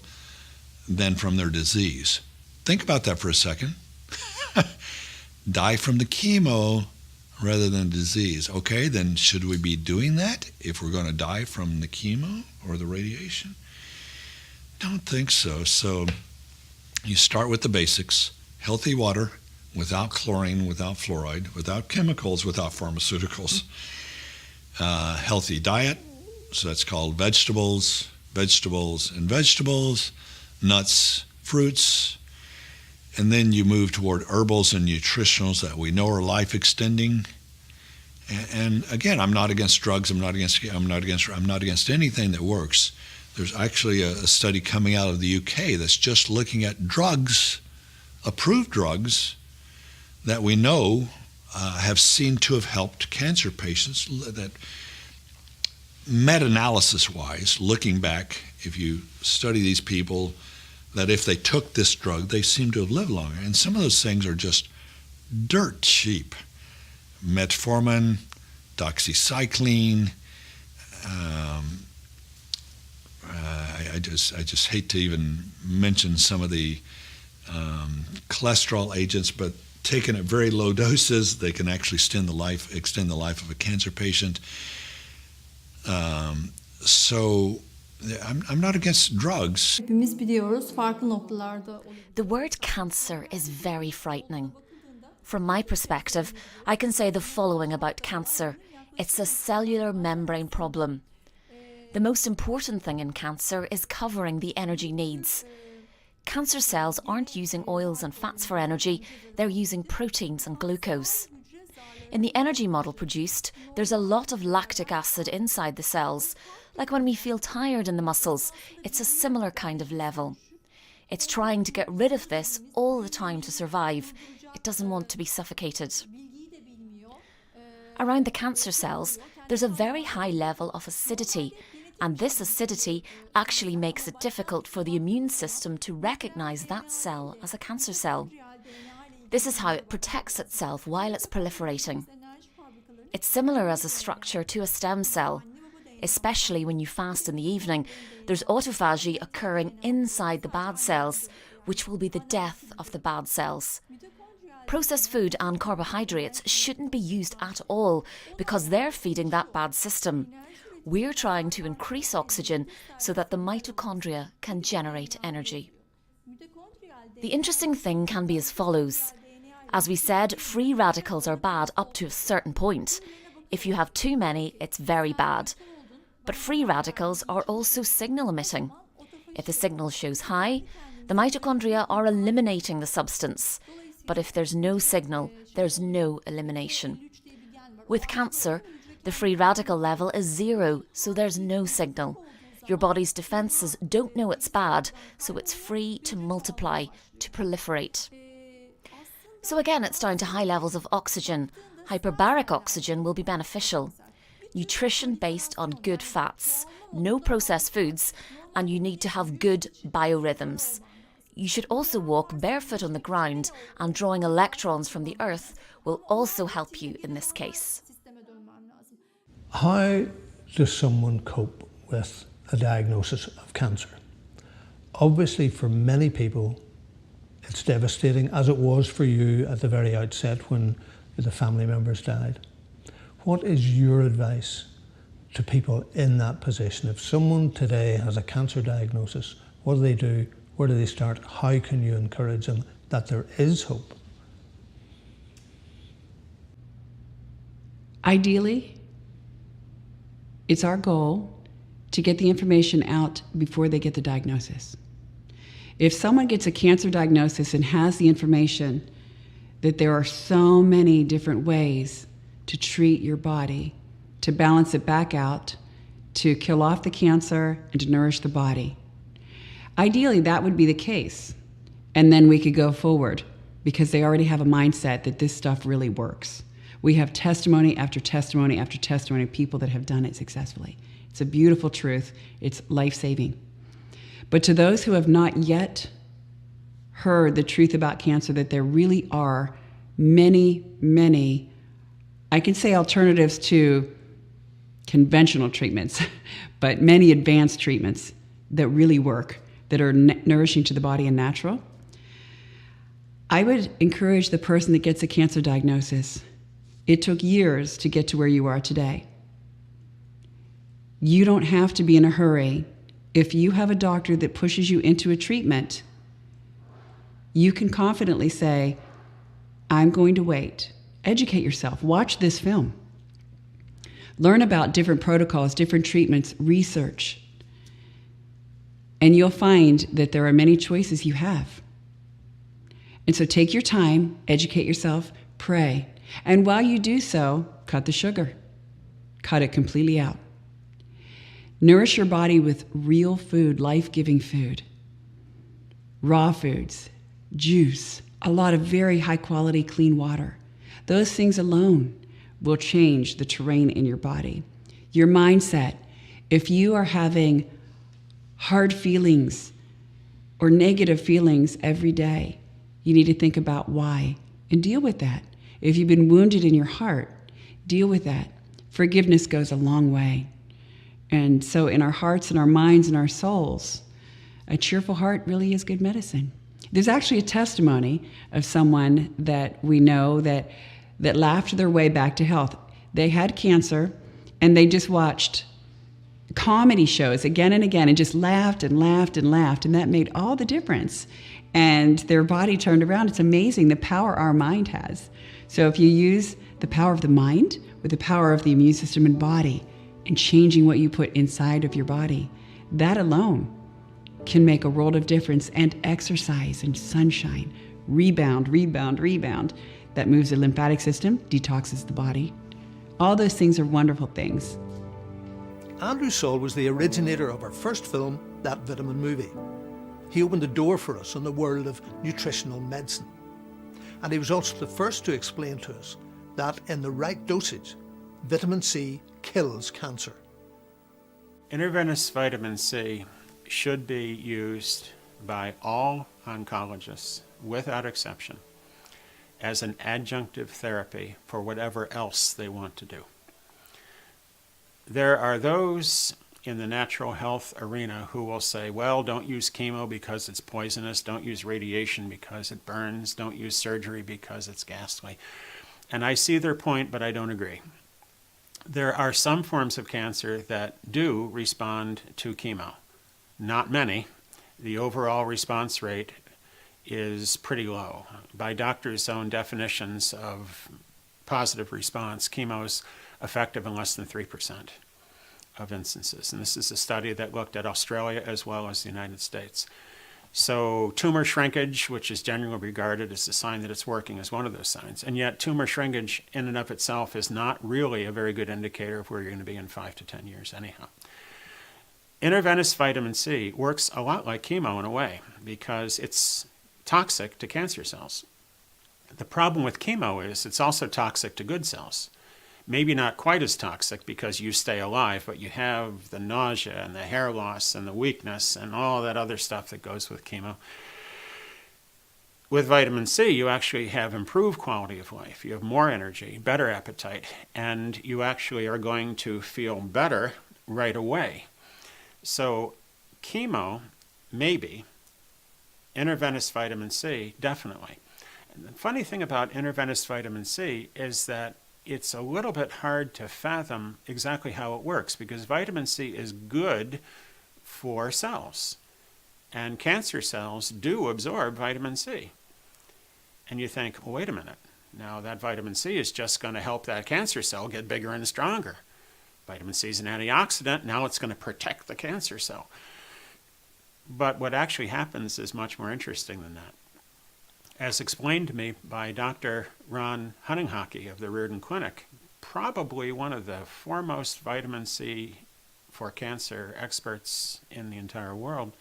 than from their disease. Think about that for a second. die from the chemo rather than disease. Okay, then should we be doing that if we're going to die from the chemo or the radiation? Don't think so. So you start with the basics: healthy water without chlorine, without fluoride, without chemicals, without pharmaceuticals. Healthy diet, so that's called vegetables, and vegetables, nuts, fruits, and then you move toward herbals and nutritionals that we know are life extending. And again, I'm not against drugs. I'm not against anything that works. There's actually a study coming out of the UK that's just looking at drugs, approved drugs, that we know have seemed to have helped cancer patients. That meta-analysis-wise, looking back, if you study these people, that if they took this drug, they seem to have lived longer. And some of those things are just dirt cheap. Metformin, doxycycline. I just hate to even mention some of the cholesterol agents, but taken at very low doses, they can actually extend the life of a cancer patient. So I'm not against drugs. The word cancer is very frightening. From my perspective, I can say the following about cancer. It's a cellular membrane problem. The most important thing in cancer is covering the energy needs. Cancer cells aren't using oils and fats for energy, they're using proteins and glucose. In the energy model produced, there's a lot of lactic acid inside the cells. Like when we feel tired in the muscles, it's a similar kind of level. It's trying to get rid of this all the time to survive. It doesn't want to be suffocated. Around the cancer cells, there's a very high level of acidity, and this acidity actually makes it difficult for the immune system to recognise that cell as a cancer cell. This is how it protects itself while it's proliferating. It's similar as a structure to a stem cell. Especially when you fast in the evening, there's autophagy occurring inside the bad cells, which will be the death of the bad cells. Processed food and carbohydrates shouldn't be used at all because they're feeding that bad system. We're trying to increase oxygen so that the mitochondria can generate energy. The interesting thing can be as follows. As we said, free radicals are bad up to a certain point. If you have too many, it's very bad. But free radicals are also signal emitting. If the signal shows high, the mitochondria are eliminating the substance. But if there's no signal, there's no elimination. With cancer, the free radical level is 0, so there's no signal. Your body's defences don't know it's bad, so it's free to multiply, to proliferate. So again, it's down to high levels of oxygen. Hyperbaric oxygen will be beneficial. Nutrition based on good fats, no processed foods, and you need to have good biorhythms. You should also walk barefoot on the ground, and drawing electrons from the earth will also help you in this case. How does someone cope with a diagnosis of cancer? Obviously, for many people, it's devastating, as it was for you at the very outset when the family members died. What is your advice to people in that position? If someone today has a cancer diagnosis, what do they do? Where do they start? How can you encourage them that there is hope? Ideally, it's our goal to get the information out before they get the diagnosis. If someone gets a cancer diagnosis and has the information that there are so many different ways to treat your body, to balance it back out, to kill off the cancer, and to nourish the body. Ideally, that would be the case. And then we could go forward because they already have a mindset that this stuff really works. We have testimony after testimony after testimony of people that have done it successfully. It's a beautiful truth. It's life-saving. But to those who have not yet heard the truth about cancer, that there really are many, many, I can say alternatives to conventional treatments, but many advanced treatments that really work, that are nourishing to the body and natural. I would encourage the person that gets a cancer diagnosis. It took years to get to where you are today. You don't have to be in a hurry. If you have a doctor that pushes you into a treatment, you can confidently say, I'm going to wait. Educate yourself. Watch this film. Learn about different protocols, different treatments, research. And you'll find that there are many choices you have. And so take your time, educate yourself, pray. And while you do so, cut the sugar. Cut it completely out. Nourish your body with real food, life-giving food. Raw foods, juice, a lot of very high-quality clean water. Those things alone will change the terrain in your body. Your mindset, if you are having hard feelings or negative feelings every day, you need to think about why and deal with that. If you've been wounded in your heart, deal with that. Forgiveness goes a long way. And so in our hearts and our minds and our souls, a cheerful heart really is good medicine. There's actually a testimony of someone that we know that laughed their way back to health. They had cancer and they just watched comedy shows again and again and just laughed and laughed and laughed, and that made all the difference. And their body turned around. It's amazing the power our mind has. So if you use the power of the mind with the power of the immune system and body and changing what you put inside of your body, that alone can make a world of difference. And exercise and sunshine, rebound, that moves the lymphatic system, detoxes the body. All those things are wonderful things. Andrew Saul was the originator of our first film, That Vitamin Movie. He opened the door for us in the world of nutritional medicine. And he was also the first to explain to us that in the right dosage, vitamin C kills cancer. Intravenous vitamin C should be used by all oncologists, without exception, as an adjunctive therapy for whatever else they want to do. There are those in the natural health arena who will say, well, don't use chemo because it's poisonous, don't use radiation because it burns, don't use surgery because it's ghastly. And I see their point, but I don't agree. There are some forms of cancer that do respond to chemo. Not many. The overall response rate is pretty low. By doctors' own definitions of positive response, chemo is effective in less than 3% of instances. And this is a study that looked at Australia as well as the United States. So tumor shrinkage, which is generally regarded as a sign that it's working, is one of those signs. And yet tumor shrinkage in and of itself is not really a very good indicator of where you're going to be in 5 to 10 years anyhow. Intravenous vitamin C works a lot like chemo in a way because it's toxic to cancer cells. The problem with chemo is it's also toxic to good cells. Maybe not quite as toxic because you stay alive, but you have the nausea and the hair loss and the weakness and all that other stuff that goes with chemo. With vitamin C, you actually have improved quality of life. You have more energy, better appetite, and you actually are going to feel better right away. So chemo, maybe. Intravenous vitamin C, definitely. And the funny thing about intravenous vitamin C is that it's a little bit hard to fathom exactly how it works because vitamin C is good for cells. And cancer cells do absorb vitamin C. And you think, well, wait a minute. Now that vitamin C is just going to help that cancer cell get bigger and stronger. Vitamin C is an antioxidant. Now it's going to protect the cancer cell. But what actually happens is much more interesting than that. As explained to me by Dr. Ron Hunninghake of the Reardon Clinic, probably one of the foremost vitamin C for cancer experts in the entire world,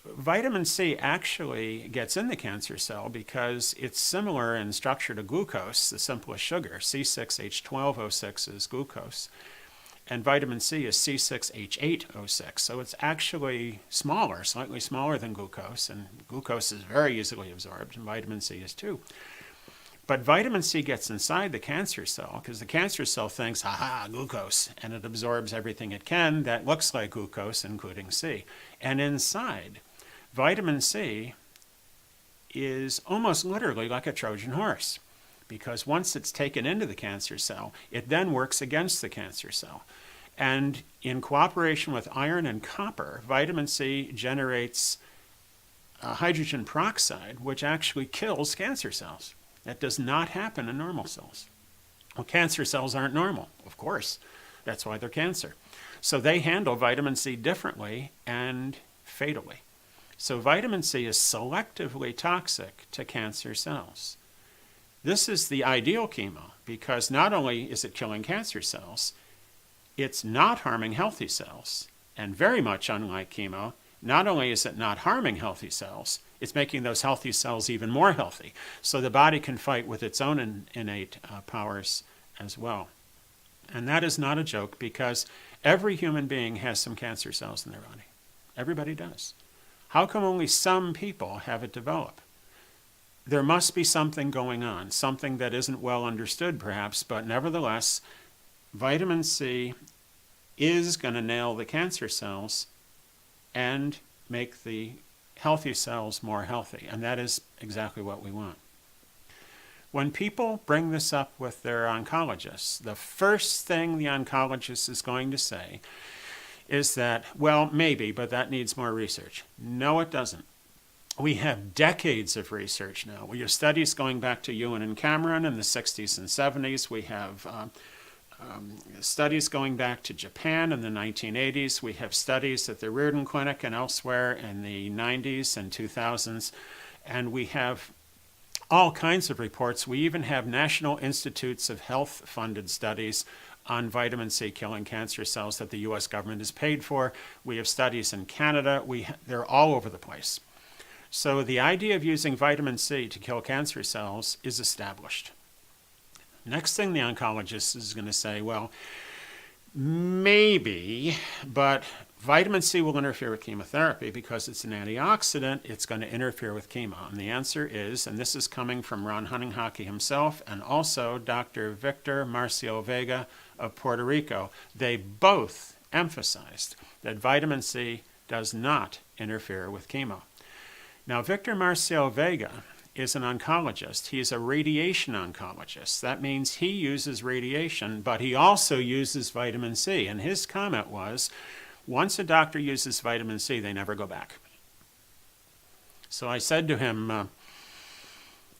vitamin C actually gets in the cancer cell because it's similar in structure to glucose, the simplest sugar. C6H12O6 is glucose. And vitamin C is C6H8O6. So it's actually smaller, slightly smaller than glucose. And glucose is very easily absorbed, and vitamin C is too. But vitamin C gets inside the cancer cell because the cancer cell thinks, aha, glucose, and it absorbs everything it can that looks like glucose, including C. And inside, vitamin C is almost literally like a Trojan horse, because once it's taken into the cancer cell, it then works against the cancer cell. And in cooperation with iron and copper, vitamin C generates hydrogen peroxide, which actually kills cancer cells. That does not happen in normal cells. Well, cancer cells aren't normal, of course. That's why they're cancer. So they handle vitamin C differently and fatally. So vitamin C is selectively toxic to cancer cells. This is the ideal chemo because not only is it killing cancer cells, it's not harming healthy cells. And very much unlike chemo, not only is it not harming healthy cells, it's making those healthy cells even more healthy. So the body can fight with its own innate powers as well. And that is not a joke because every human being has some cancer cells in their body. Everybody does. How come only some people have it develop? There must be something going on, something that isn't well understood perhaps, but nevertheless, vitamin C is going to nail the cancer cells and make the healthy cells more healthy. And that is exactly what we want. When people bring this up with their oncologists, the first thing the oncologist is going to say is that, well, maybe, but that needs more research. No, it doesn't. We have decades of research now. We have studies going back to Ewan and Cameron in the 60s and 70s. We have studies going back to Japan in the 1980s. We have studies at the Reardon Clinic and elsewhere in the 90s and 2000s. And we have all kinds of reports. We even have National Institutes of Health funded studies on vitamin C killing cancer cells that the U.S. government has paid for. We have studies in Canada. They're all over the place. So the idea of using vitamin C to kill cancer cells is established. Next thing the oncologist is going to say, well, maybe, but vitamin C will interfere with chemotherapy because it's an antioxidant. It's going to interfere with chemo. And the answer is, and this is coming from Ron Hunninghake himself and also Dr. Victor Marcio Vega of Puerto Rico, they both emphasized that vitamin C does not interfere with chemo. Now, Victor Marcio Vega is an oncologist. He's a radiation oncologist. That means he uses radiation, but he also uses vitamin C. And his comment was, once a doctor uses vitamin C, they never go back. So I said to him,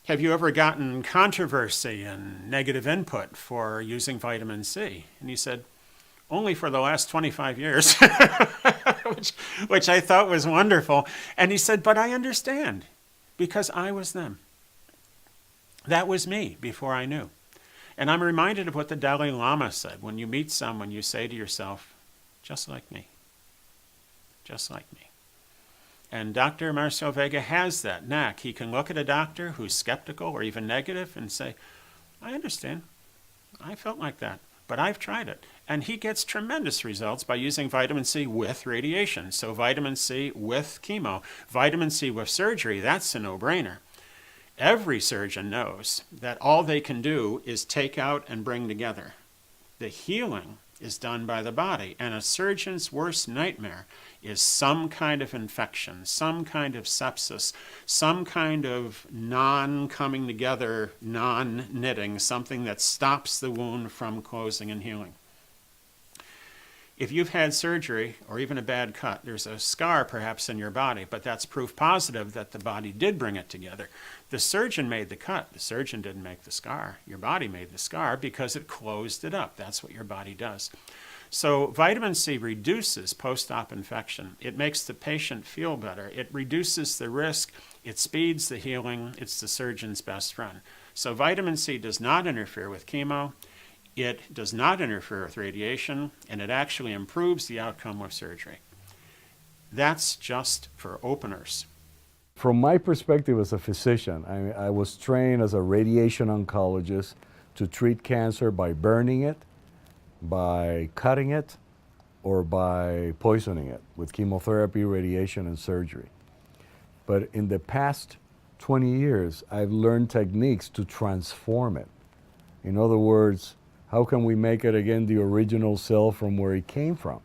have you ever gotten controversy and negative input for using vitamin C? And he said, only for the last 25 years, which I thought was wonderful. And he said, but I understand, because I was them. That was me before I knew. And I'm reminded of what the Dalai Lama said. When you meet someone, you say to yourself, just like me. Just like me. And Dr. Marcio Vega has that knack. He can look at a doctor who's skeptical or even negative and say, I understand. I felt like that, but I've tried it. And he gets tremendous results by using vitamin C with radiation. So vitamin C with chemo. Vitamin C with surgery, that's a no-brainer. Every surgeon knows that all they can do is take out and bring together. The healing is done by the body, and a surgeon's worst nightmare is some kind of infection, some kind of sepsis, some kind of non-coming together, non-knitting, something that stops the wound from closing and healing. If you've had surgery or even a bad cut, there's a scar perhaps in your body, but that's proof positive that the body did bring it together. The surgeon made the cut. The surgeon didn't make the scar. Your body made the scar because it closed it up. That's what your body does. So vitamin C reduces post-op infection. It makes the patient feel better. It reduces the risk. It speeds the healing. It's the surgeon's best friend. So vitamin C does not interfere with chemo. It does not interfere with radiation, and it actually improves the outcome with surgery. That's just for openers. From my perspective as a physician, I was trained as a radiation oncologist to treat cancer by burning it, by cutting it, or by poisoning it with chemotherapy, radiation, and surgery. But in the past 20 years, I've learned techniques to transform it. In other words, how can we make it again the original cell from where it came from?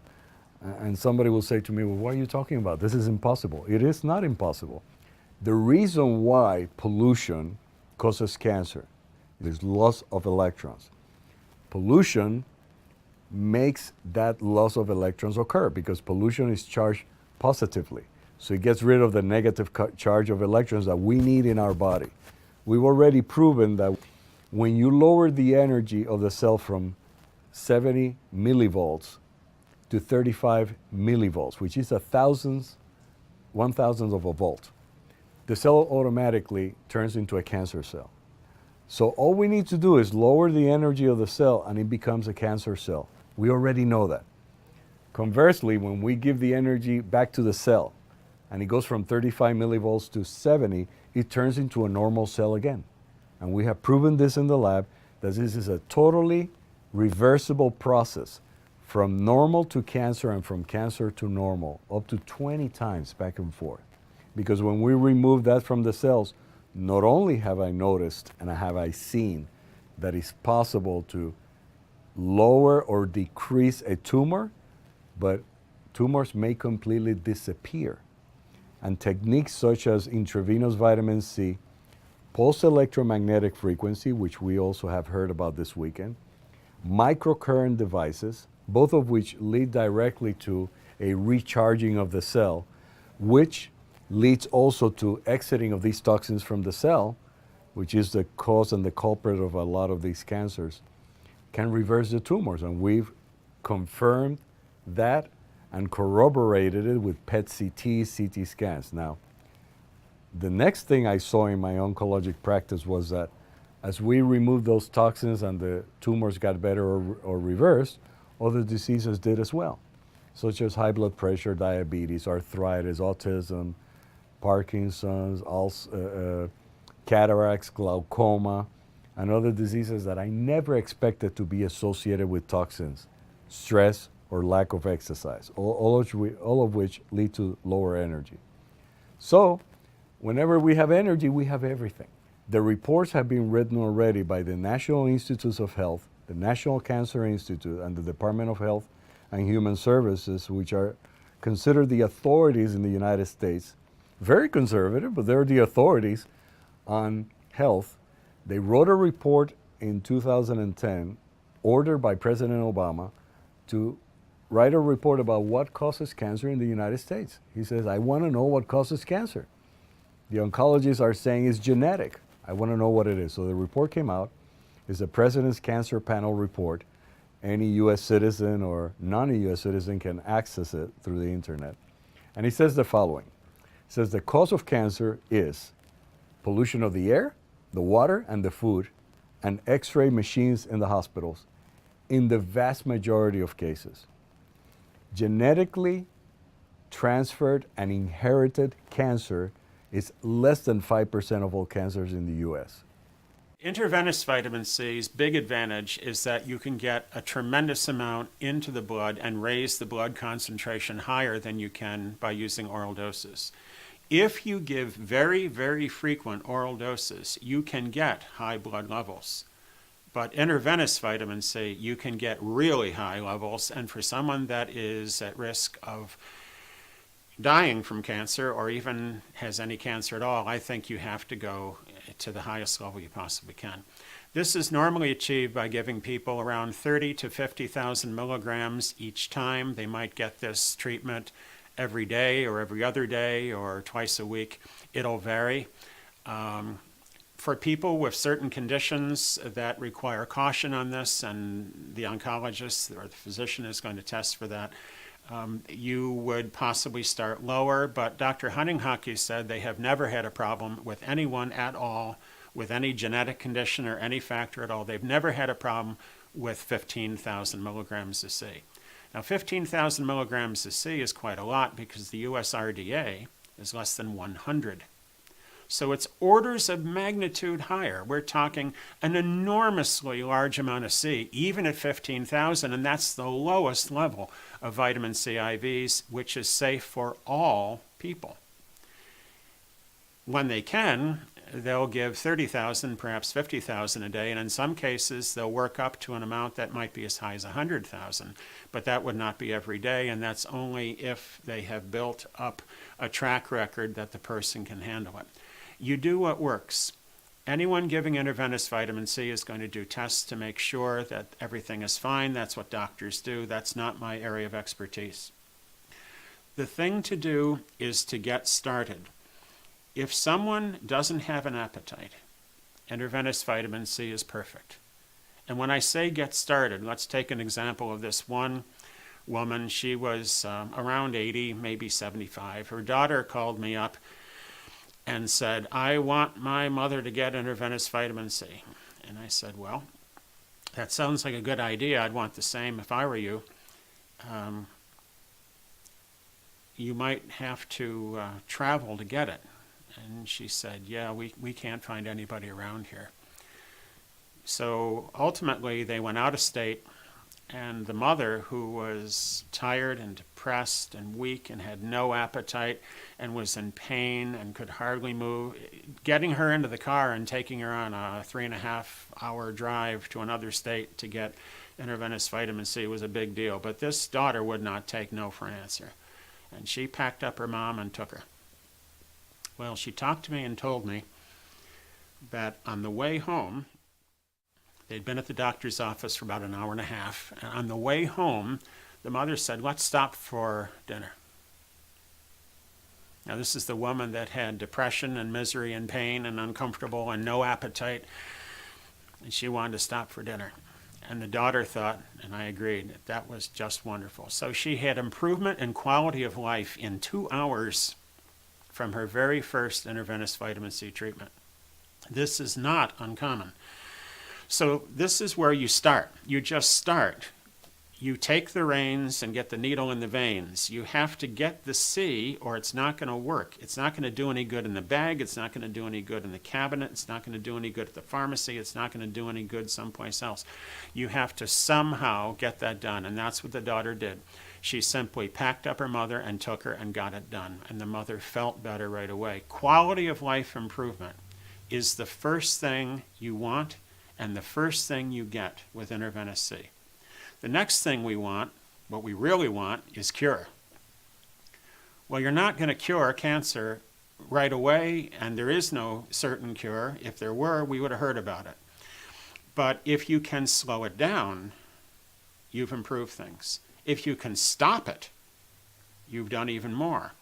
And somebody will say to me, well, what are you talking about? This is impossible. It is not impossible. The reason why pollution causes cancer is loss of electrons. Pollution makes that loss of electrons occur because pollution is charged positively. So it gets rid of the negative charge of electrons that we need in our body. We've already proven that when you lower the energy of the cell from 70 millivolts to 35 millivolts, which is 1,000th of a volt, the cell automatically turns into a cancer cell. So all we need to do is lower the energy of the cell and it becomes a cancer cell. We already know that. Conversely, when we give the energy back to the cell and it goes from 35 millivolts to 70, it turns into a normal cell again. And we have proven this in the lab, that this is a totally reversible process from normal to cancer and from cancer to normal, up to 20 times back and forth. Because when we remove that from the cells, not only have I noticed and have I seen that it's possible to lower or decrease a tumor, but tumors may completely disappear. And techniques such as intravenous vitamin C, pulse electromagnetic frequency, which we also have heard about this weekend, microcurrent devices, both of which lead directly to a recharging of the cell, which leads also to exiting of these toxins from the cell, which is the cause and the culprit of a lot of these cancers, can reverse the tumors. And we've confirmed that and corroborated it with PET-CT, CT scans. Now, the next thing I saw in my oncologic practice was that as we removed those toxins and the tumors got better or reversed, other diseases did as well, such as high blood pressure, diabetes, arthritis, autism, Parkinson's, cataracts, glaucoma, and other diseases that I never expected to be associated with toxins, stress, or lack of exercise, all of which lead to lower energy. So, whenever we have energy, we have everything. The reports have been written already by the National Institutes of Health, the National Cancer Institute, and the Department of Health and Human Services, which are considered the authorities in the United States. Very conservative, but they're the authorities on health. They wrote a report in 2010, ordered by President Obama, to write a report about what causes cancer in the United States. He says, I want to know what causes cancer. The oncologists are saying it's genetic. I want to know what it is. So the report came out. It's the President's Cancer Panel report. Any U.S. citizen or non-U.S. citizen can access it through the internet. And he says the following. It says the cause of cancer is pollution of the air, the water, and the food, and X-ray machines in the hospitals in the vast majority of cases. Genetically transferred and inherited cancer is less than 5% of all cancers in the U.S. Intravenous vitamin C's big advantage is that you can get a tremendous amount into the blood and raise the blood concentration higher than you can by using oral doses. If you give very, very frequent oral doses, you can get high blood levels. But intravenous vitamin C, you can get really high levels, and for someone that is at risk of dying from cancer or even has any cancer at all, I think you have to go to the highest level you possibly can. This is normally achieved by giving people around 30 to 50,000 milligrams each time. They might get this treatment every day or every other day or twice a week. It'll vary. For people with certain conditions that require caution on this, and the oncologist or the physician is going to test for that, you would possibly start lower, but Dr. Hunninghake said they have never had a problem with anyone at all, with any genetic condition or any factor at all. They've never had a problem with 15,000 milligrams of C. Now, 15,000 milligrams of C is quite a lot because the US RDA is less than 100. So it's orders of magnitude higher. We're talking an enormously large amount of C, even at 15,000, and that's the lowest level of vitamin C IVs, which is safe for all people. When they can, they'll give 30,000, perhaps 50,000 a day, and in some cases they'll work up to an amount that might be as high as 100,000, but that would not be every day, and that's only if they have built up a track record that the person can handle it. You do what works. Anyone giving intravenous vitamin C is going to do tests to make sure that everything is fine. That's what doctors do. That's not my area of expertise. The thing to do is to get started. If someone doesn't have an appetite, intravenous vitamin C is perfect. And when I say get started, let's take an example of this one woman. She was around 80, maybe 75. Her daughter called me up and said, I want my mother to get intravenous vitamin C. And I said, well, that sounds like a good idea. I'd want the same if I were you. You might have to travel to get it. And she said, yeah, we can't find anybody around here. So ultimately, they went out of state, and the mother, who was tired and depressed and weak and had no appetite and was in pain and could hardly move, getting her into the car and taking her on a 3.5-hour drive to another state to get intravenous vitamin C was a big deal. But this daughter would not take no for an answer. And she packed up her mom and took her. Well, she talked to me and told me that on the way home, they'd been at the doctor's office for about an hour and a half. And on the way home, the mother said, let's stop for dinner. Now, this is the woman that had depression and misery and pain and uncomfortable and no appetite. And she wanted to stop for dinner. And the daughter thought, and I agreed, that was just wonderful. So she had improvement in quality of life in 2 hours from her very first intravenous vitamin C treatment. This is not uncommon. So this is where you start. You just start. You take the reins and get the needle in the veins. You have to get the C or it's not going to work. It's not going to do any good in the bag. It's not going to do any good in the cabinet. It's not going to do any good at the pharmacy. It's not going to do any good someplace else. You have to somehow get that done, and that's what the daughter did. She simply packed up her mother and took her and got it done, and the mother felt better right away. Quality of life improvement is the first thing you want and the first thing you get with intravenous C. The next thing we want, what we really want, is cure. Well, you're not going to cure cancer right away, and there is no certain cure. If there were, we would have heard about it. But if you can slow it down, you've improved things. If you can stop it, you've done even more.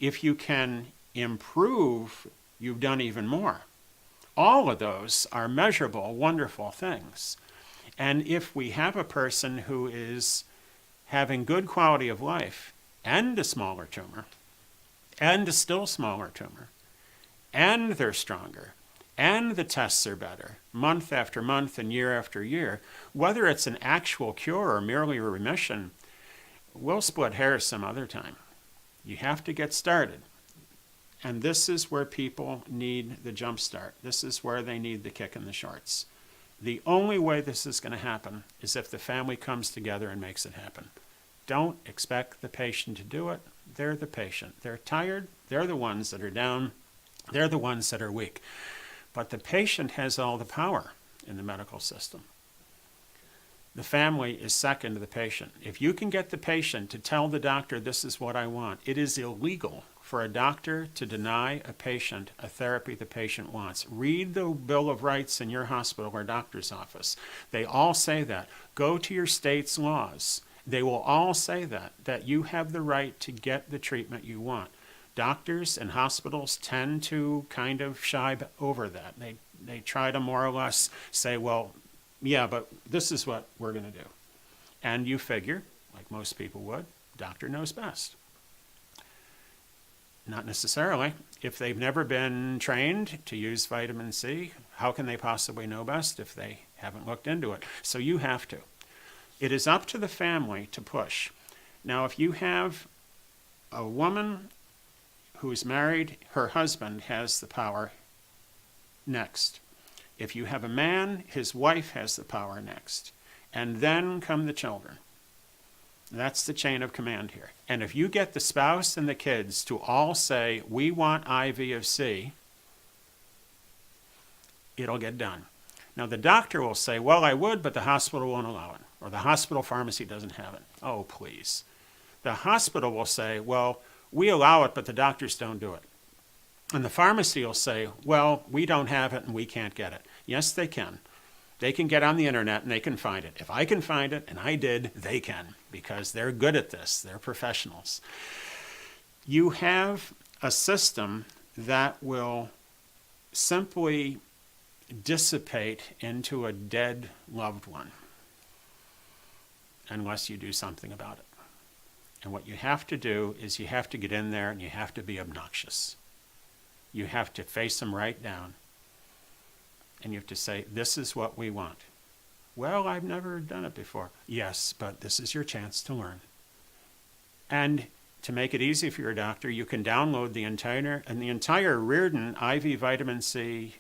If you can improve, you've done even more. All of those are measurable, wonderful things. And if we have a person who is having good quality of life and a smaller tumor and a still smaller tumor and they're stronger and the tests are better month after month and year after year, whether it's an actual cure or merely a remission, we'll split hairs some other time. You have to get started. And this is where people need the jump start. This is where they need the kick in the shorts. The only way this is going to happen is if the family comes together and makes it happen. Don't expect the patient to do it. They're the patient. They're tired. They're the ones that are down. They're the ones that are weak. But the patient has all the power in the medical system. The family is second to the patient. If you can get the patient to tell the doctor, this is what I want, it is illegal for a doctor to deny a patient a therapy the patient wants. Read the Bill of Rights in your hospital or doctor's office. They all say that. Go to your state's laws. They will all say that you have the right to get the treatment you want. Doctors and hospitals tend to kind of shy over that. They try to more or less say, well, yeah, but this is what we're going to do. And you figure, like most people would, doctor knows best. Not necessarily. If they've never been trained to use vitamin C, how can they possibly know best if they haven't looked into it? So you have to. It is up to the family to push. Now, if you have a woman who's married, her husband has the power next. If you have a man, his wife has the power next. And then come the children. That's the chain of command here. And if you get the spouse and the kids to all say, we want IV of C, it'll get done. Now the doctor will say, well, I would, but the hospital won't allow it, or the hospital pharmacy doesn't have it. Oh, please. The hospital will say, well, we allow it, but the doctors don't do it. And the pharmacy will say, well, we don't have it and we can't get it. Yes, they can. They can get on the internet and they can find it. If I can find it, and I did, they can, because they're good at this. They're professionals. You have a system that will simply dissipate into a dead loved one unless you do something about it. And what you have to do is you have to get in there and you have to be obnoxious. You have to face them right down. And you have to say, this is what we want. Well, I've never done it before. Yes, but this is your chance to learn. And to make it easy for your doctor, you can download the entire Reardon IV vitamin C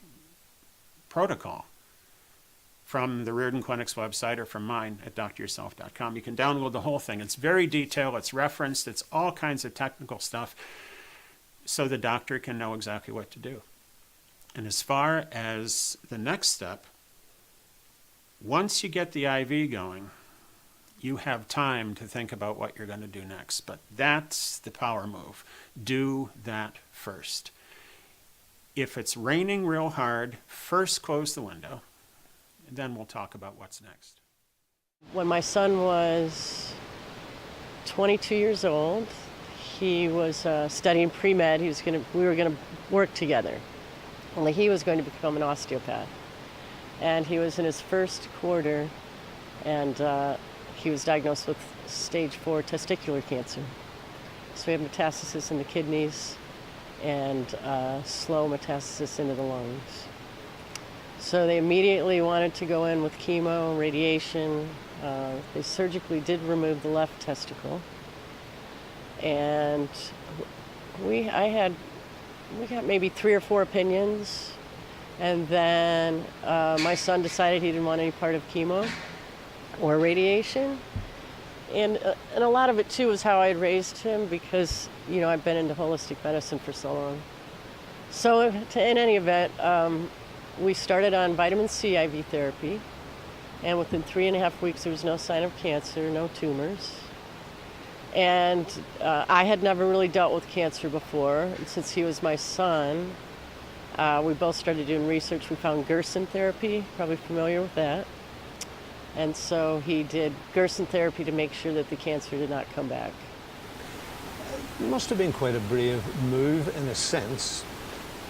protocol from the Reardon Clinic's website or from mine at dryourself.com. You can download the whole thing. It's very detailed, it's referenced, it's all kinds of technical stuff, so the doctor can know exactly what to do. And as far as the next step, once you get the IV going, you have time to think about what you're going to do next. But that's the power move. Do that first. If it's raining real hard, first close the window, and then we'll talk about what's next. When my son was 22 years old, he was studying pre-med. We were going to work together. Only he was going to become an osteopath. And he was in his first quarter, and he was diagnosed with stage 4 testicular cancer. So we had metastasis in the kidneys and slow metastasis into the lungs. So they immediately wanted to go in with chemo, radiation. They surgically did remove the left testicle. And we got maybe 3 or 4 opinions. And then my son decided he didn't want any part of chemo or radiation. And a lot of it, too, was how I had raised him because, you know, I've been into holistic medicine for so long. So in any event, we started on vitamin C IV therapy. And within 3.5 weeks, there was no sign of cancer, no tumors. And I had never really dealt with cancer before. And since he was my son, we both started doing research. We found Gerson therapy, probably familiar with that. And so he did Gerson therapy to make sure that the cancer did not come back. It must have been quite a brave move in a sense,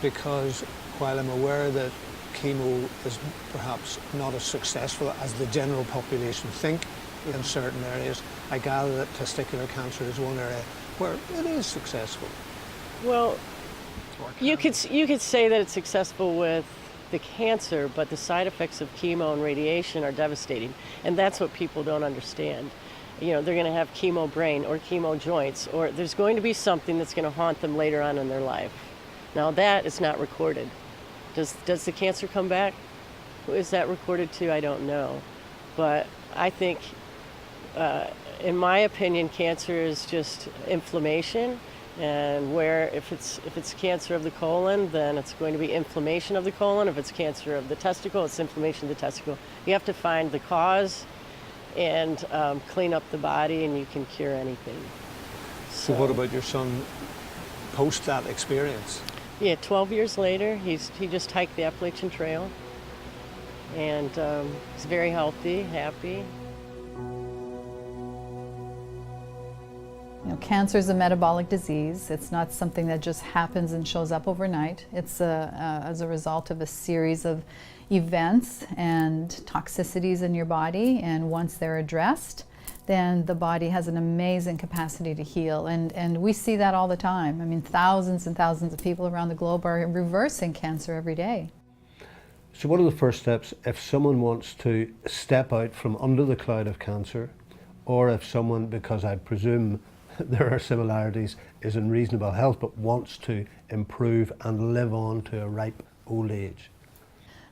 because while I'm aware that chemo is perhaps not as successful as the general population think in certain areas, I gather that testicular cancer is one area where it is successful. Well, you could say that it's successful with the cancer, but the side effects of chemo and radiation are devastating, and that's what people don't understand. You know, they're going to have chemo brain or chemo joints, or there's going to be something that's going to haunt them later on in their life. Now that is not recorded. Does the cancer come back? Who is that recorded to? I don't know. But I think, in my opinion, cancer is just inflammation. And where if it's cancer of the colon, then it's going to be inflammation of the colon. If it's cancer of the testicle, it's inflammation of the testicle. You have to find the cause and clean up the body, and you can cure anything. So what about your son post that experience? Yeah, 12 years later, he just hiked the Appalachian Trail, and he's very healthy, happy. You know, cancer is a metabolic disease. It's not something that just happens and shows up overnight. It's as a result of a series of events and toxicities in your body, and once they're addressed, then the body has an amazing capacity to heal. And we see that all the time. I mean, thousands and thousands of people around the globe are reversing cancer every day. So what are the first steps if someone wants to step out from under the cloud of cancer, or if someone, because I presume there are similarities, is in reasonable health but wants to improve and live on to a ripe old age?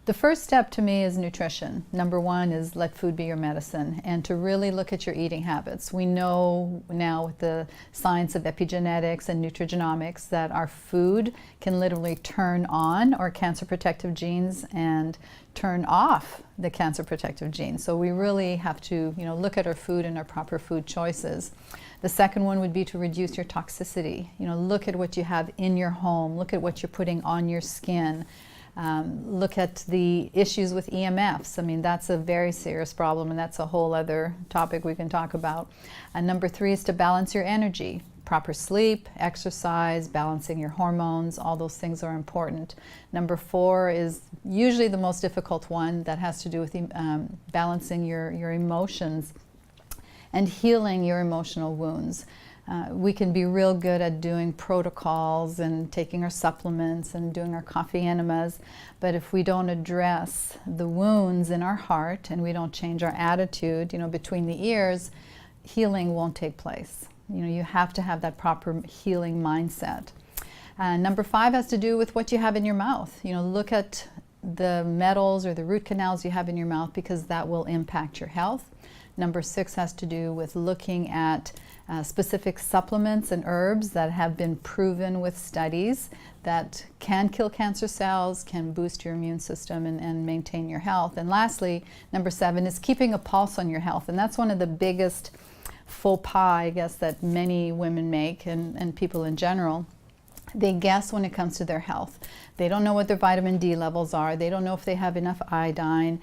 The first step to me is nutrition. Number one is let food be your medicine, and to really look at your eating habits. We know now with the science of epigenetics and nutrigenomics that our food can literally turn on our cancer protective genes and turn off the cancer protective genes. So we really have to, look at our food and our proper food choices. The second one would be to reduce your toxicity. Look at what you have in your home. Look at what you're putting on your skin. Look at the issues with EMFs. I mean, that's a very serious problem, and that's a whole other topic we can talk about. And number three is to balance your energy. Proper sleep, exercise, balancing your hormones, all those things are important. Number four is usually the most difficult one, that has to do with balancing your emotions and healing your emotional wounds. We can be real good at doing protocols and taking our supplements and doing our coffee enemas, but if we don't address the wounds in our heart and we don't change our attitude, between the ears, healing won't take place. You have to have that proper healing mindset. Number five has to do with what you have in your mouth. Look at the metals or the root canals you have in your mouth, because that will impact your health. Number six has to do with looking at specific supplements and herbs that have been proven with studies that can kill cancer cells, can boost your immune system and maintain your health. And lastly, number seven is keeping a pulse on your health. And that's one of the biggest faux pas, I guess, that many women make and people in general. They guess when it comes to their health. They don't know what their vitamin D levels are. They don't know if they have enough iodine.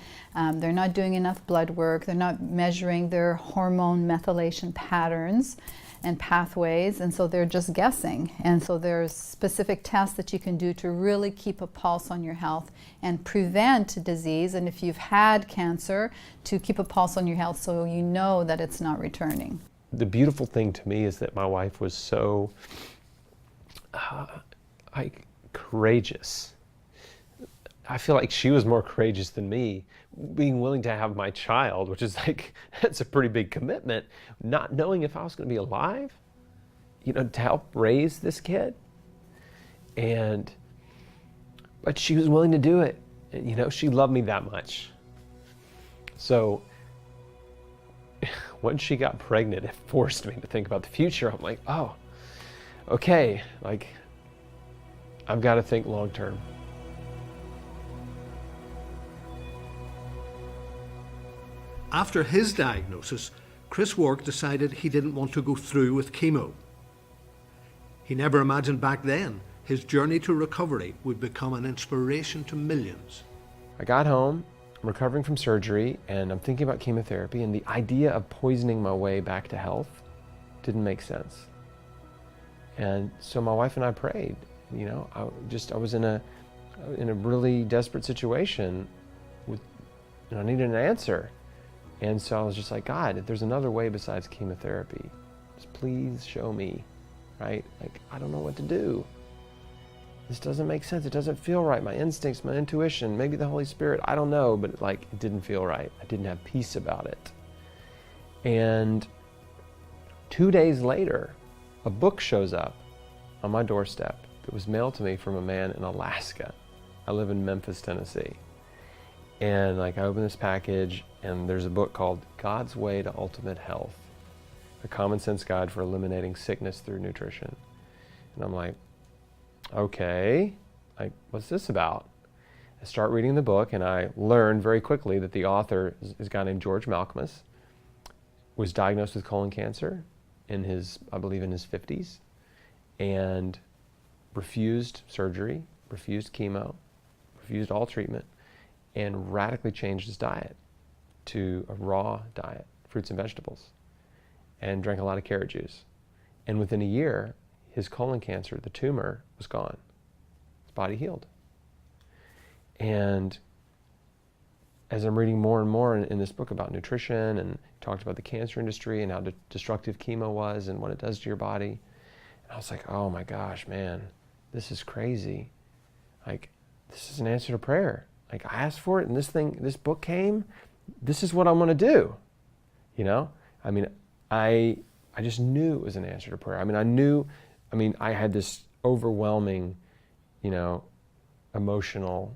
They're not doing enough blood work. They're not measuring their hormone methylation patterns and pathways, and so they're just guessing. And so there's specific tests that you can do to really keep a pulse on your health and prevent disease. And if you've had cancer, to keep a pulse on your health so you know that it's not returning. The beautiful thing to me is that my wife was so courageous. I feel like she was more courageous than me, being willing to have my child, which is that's a pretty big commitment, not knowing if I was going to be alive, to help raise this kid. But she was willing to do it. And, she loved me that much. So when she got pregnant, it forced me to think about the future. I'm like, oh, okay, I've got to think long term. After his diagnosis, Chris Wark decided he didn't want to go through with chemo. He never imagined back then his journey to recovery would become an inspiration to millions. I got home, I'm recovering from surgery, and I'm thinking about chemotherapy, and the idea of poisoning my way back to health didn't make sense. And so my wife and I prayed. I was in a really desperate situation I needed an answer. And so I was just like, God, if there's another way besides chemotherapy, just please show me, right? I don't know what to do. This doesn't make sense. It doesn't feel right. My instincts, my intuition, maybe the Holy Spirit, I don't know, but it didn't feel right. I didn't have peace about it. And 2 days later, a book shows up on my doorstep that was mailed to me from a man in Alaska. I live in Memphis, Tennessee. And I open this package, and there's a book called God's Way to Ultimate Health, a common sense guide for eliminating sickness through nutrition. And I'm like, okay, what's this about? I start reading the book, and I learn very quickly that the author is a guy named George Malcolmus, was diagnosed with colon cancer I believe in his 50s, and refused surgery, refused chemo, refused all treatment, and radically changed his diet to a raw diet, fruits and vegetables, and drank a lot of carrot juice. And within a year, his colon cancer, the tumor, was gone. His body healed. And as I'm reading more and more in this book about nutrition, and talked about the cancer industry and how destructive chemo was and what it does to your body, and I was like, oh my gosh, man, this is crazy. This is an answer to prayer. I asked for it, and this book came. This is what I'm going to do. I just knew it was an answer to prayer. I had this overwhelming, emotional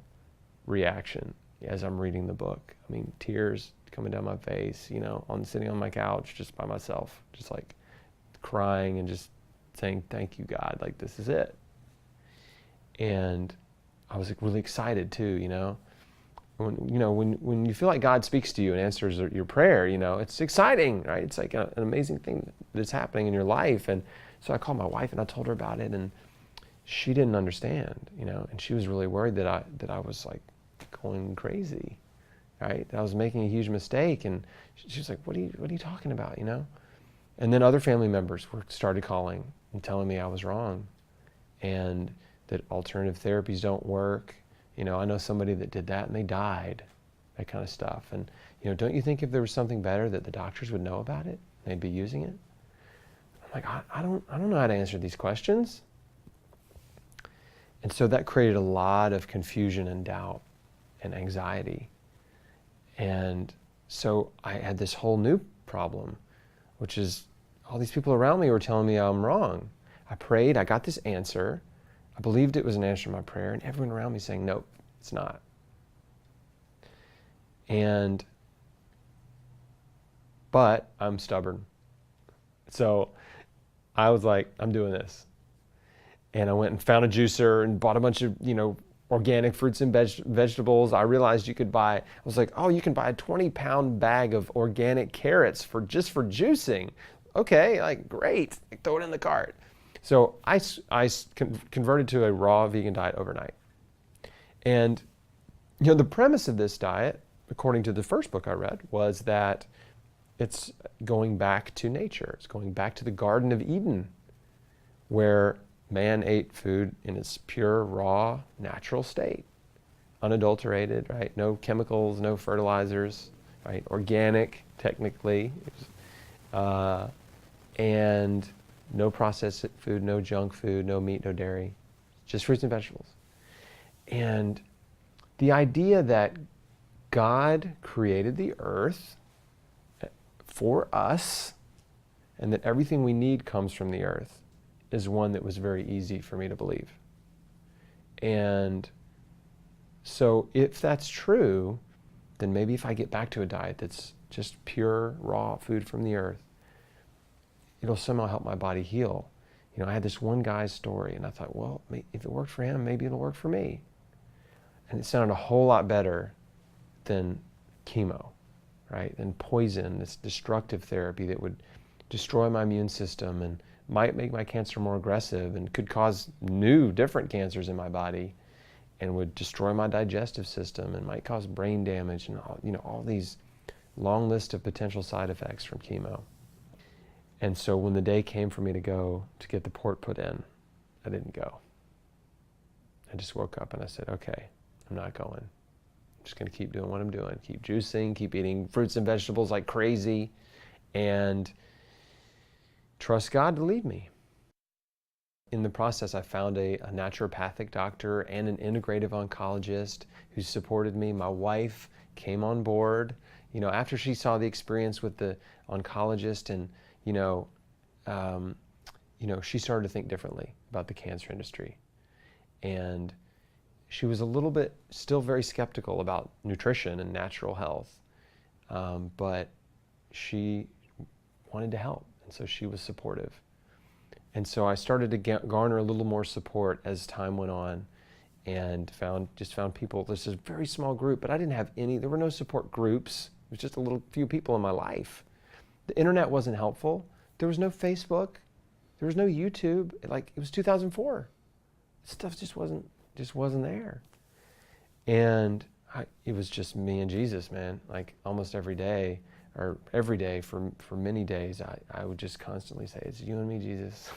reaction as I'm reading the book. I mean, tears coming down my face, you know, sitting on my couch just by myself, just like crying and just saying, thank you, God, like this is it. And I was like really excited too, you know. When you feel like God speaks to you and answers your prayer, you know, it's exciting, right? It's like an amazing thing that's happening in your life. And so I called my wife and I told her about it, and she didn't understand, you know, and she was really worried that I was like going crazy, right? That I was making a huge mistake. And she was like, what are you talking about, you know? And then other family members started calling and telling me I was wrong, and that alternative therapies don't work. You know, I know somebody that did that and they died, that kind of stuff. And, you know, don't you think if there was something better that the doctors would know about it, they'd be using it? I'm like, I don't know how to answer these questions. And so that created a lot of confusion and doubt and anxiety. And so I had this whole new problem, which is all these people around me were telling me I'm wrong. I prayed, I got this answer. I believed it was an answer to my prayer, and everyone around me saying, nope, it's not. But I'm stubborn. So I was like, I'm doing this. And I went and found a juicer and bought a bunch of, you know, organic fruits and vegetables. I realized you can buy a 20-pound bag of organic carrots just for juicing. Okay, like great, throw it in the cart. So I converted to a raw vegan diet overnight. And, you know, the premise of this diet, according to the first book I read, was that it's going back to nature. It's going back to the Garden of Eden, where man ate food in its pure, raw, natural state, unadulterated, right? No chemicals, no fertilizers, right? Organic, technically, and no processed food, no junk food, no meat, no dairy, just fruits and vegetables. And the idea that God created the earth for us and that everything we need comes from the earth is one that was very easy for me to believe. And so if that's true, then maybe if I get back to a diet that's just pure, raw food from the earth, it'll somehow help my body heal. You know, I had this one guy's story, and I thought, well, if it worked for him, maybe it'll work for me. And it sounded a whole lot better than chemo, right? Than poison, this destructive therapy that would destroy my immune system and might make my cancer more aggressive and could cause new, different cancers in my body and would destroy my digestive system and might cause brain damage and all, you know, all these long list of potential side effects from chemo. And so when the day came for me to go to get the port put in, I didn't go. I just woke up and I said, okay, I'm not going. I'm just going to keep doing what I'm doing. Keep juicing, keep eating fruits and vegetables like crazy, and trust God to lead me. In the process, I found a naturopathic doctor and an integrative oncologist who supported me. My wife came on board, you know, after she saw the experience with the oncologist, and she started to think differently about the cancer industry. And she was a little bit still very skeptical about nutrition and natural health, but she wanted to help, and so she was supportive. And so I started to garner a little more support as time went on, and found people. This is a very small group, but I didn't have any, there were no support groups. It was just a little few people in my life. The internet wasn't helpful. There was no Facebook. There was no YouTube. It was 2004. Stuff just wasn't there. And it was just me and Jesus, man. Like almost every day for many days, I would just constantly say, it's you and me, Jesus.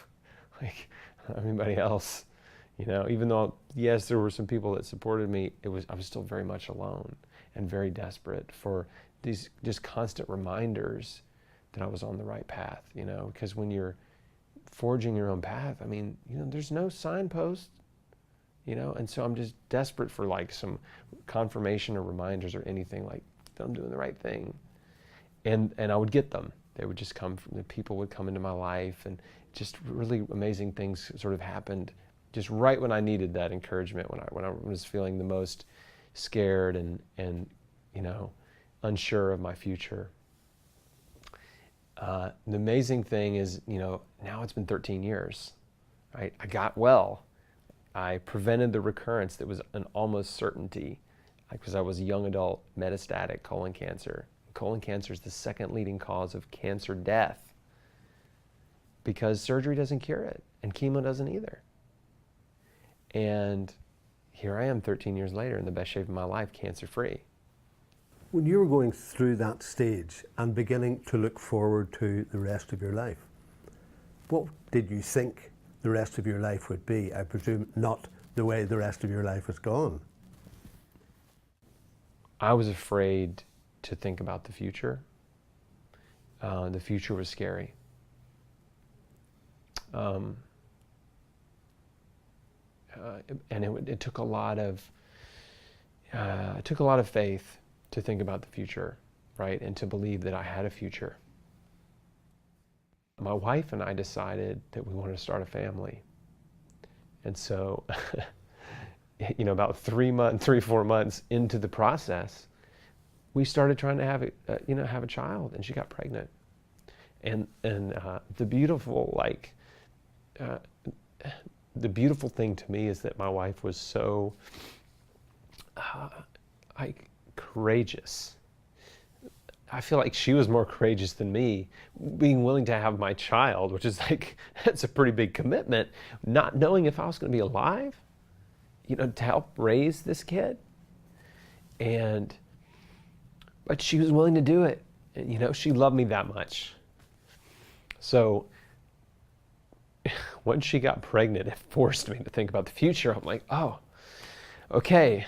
Like, not anybody else. You know, even though, yes, there were some people that supported me, I was still very much alone and very desperate for these just constant reminders that I was on the right path, you know, because when you're forging your own path, I mean, you know, there's no signpost, you know, and so I'm just desperate for like some confirmation or reminders or anything like that I'm doing the right thing. And I would get them. They would just come from, the people would come into my life, and just really amazing things sort of happened just right when I needed that encouragement, when I was feeling the most scared and unsure of my future. The amazing thing is, now it's been 13 years, right? I got well. I prevented the recurrence that was an almost certainty, because I was a young adult metastatic colon cancer. Colon cancer is the second leading cause of cancer death because surgery doesn't cure it and chemo doesn't either. And here I am 13 years later in the best shape of my life, cancer-free. When you were going through that stage and beginning to look forward to the rest of your life, what did you think the rest of your life would be? I presume not the way the rest of your life has gone. I was afraid to think about the future. The future was scary. And it took a lot of faith to think about the future, right? And to believe that I had a future. My wife and I decided that we wanted to start a family. And so, about 4 months into the process, we started trying to have a child, and she got pregnant. And the beautiful thing to me is that my wife was so courageous. I feel like she was more courageous than me, being willing to have my child, which is that's a pretty big commitment, not knowing if I was going to be alive, to help raise this kid. But she was willing to do it. And, she loved me that much. So when she got pregnant, it forced me to think about the future. I'm like, oh, okay,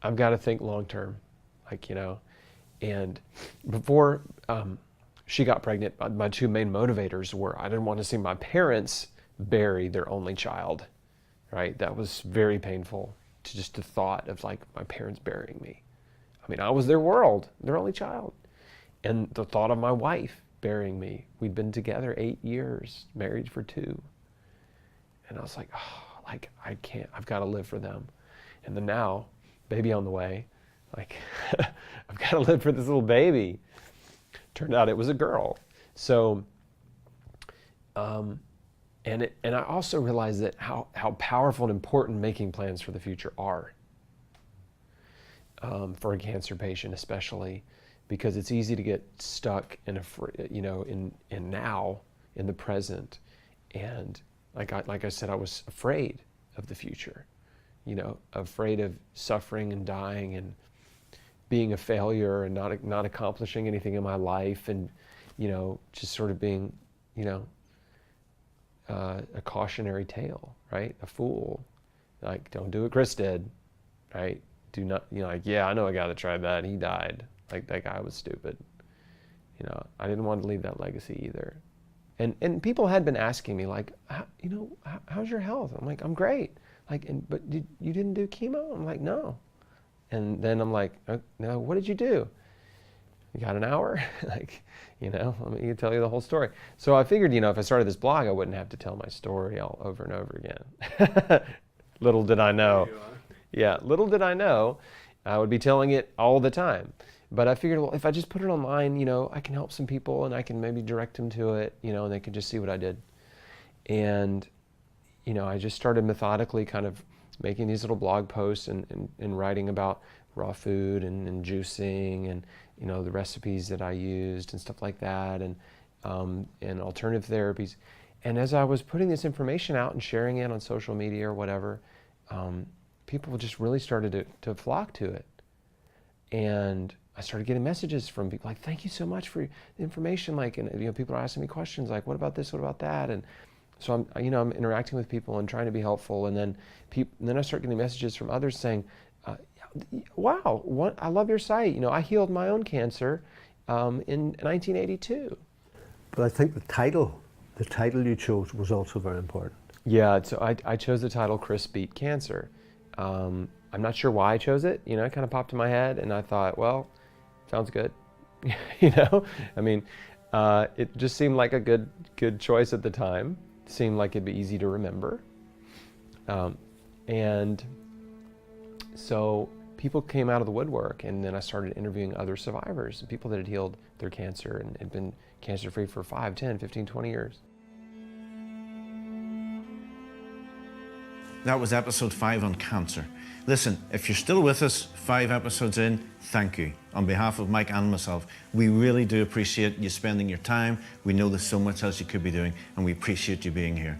I've got to think long term, and before she got pregnant, my two main motivators were I didn't want to see my parents bury their only child, right? That was very painful, to just the thought of my parents burying me. I mean, I was their world, their only child. And the thought of my wife burying me. We'd been together 8 years, married for 2. And I was like, oh, I can't, I've got to live for them. And then now, baby on the way, I've got to live for this little baby. Turned out it was a girl. So, and I also realized that how powerful and important making plans for the future are. For a cancer patient especially, because it's easy to get stuck in now, in the present. And like I said, I was afraid of the future, afraid of suffering and dying and being a failure and not accomplishing anything in my life, and just sort of being a cautionary tale, right? A fool, don't do what Chris did, right? Do not, yeah, I know a guy that tried that and he died. That guy was stupid. I didn't want to leave that legacy either. And people had been asking me how's your health? I'm like, I'm great. But you didn't do chemo? I'm like, no. And then I'm like, no, what did you do? You got an hour? Let me tell you the whole story. So I figured, if I started this blog, I wouldn't have to tell my story all over and over again. Little did I know. Yeah, little did I know I would be telling it all the time. But I figured, well, if I just put it online, I can help some people and I can maybe direct them to it, and they can just see what I did. And, I just started methodically kind of making these little blog posts and writing about raw food and juicing and, the recipes that I used and stuff like that, and alternative therapies. And as I was putting this information out and sharing it on social media or whatever, people just really started to flock to it. And I started getting messages from people thank you so much for the information. And people are asking me questions what about this, what about that? And so I'm interacting with people and trying to be helpful. And then I start getting messages from others saying, wow, I love your site. I healed my own cancer in 1982. But I think the title you chose was also very important. Yeah, so I chose the title Chris Beat Cancer. I'm not sure why I chose it. It kind of popped in my head, and I thought, well, sounds good. It just seemed like a good choice at the time. It seemed like it'd be easy to remember. And So people came out of the woodwork, and then I started interviewing other survivors, people that had healed their cancer and had been cancer-free for 5, 10, 15, 20 years. That was episode 5 on cancer. Listen, if you're still with us 5 episodes in, thank you. On behalf of Mike and myself, we really do appreciate you spending your time. We know there's so much else you could be doing, and we appreciate you being here.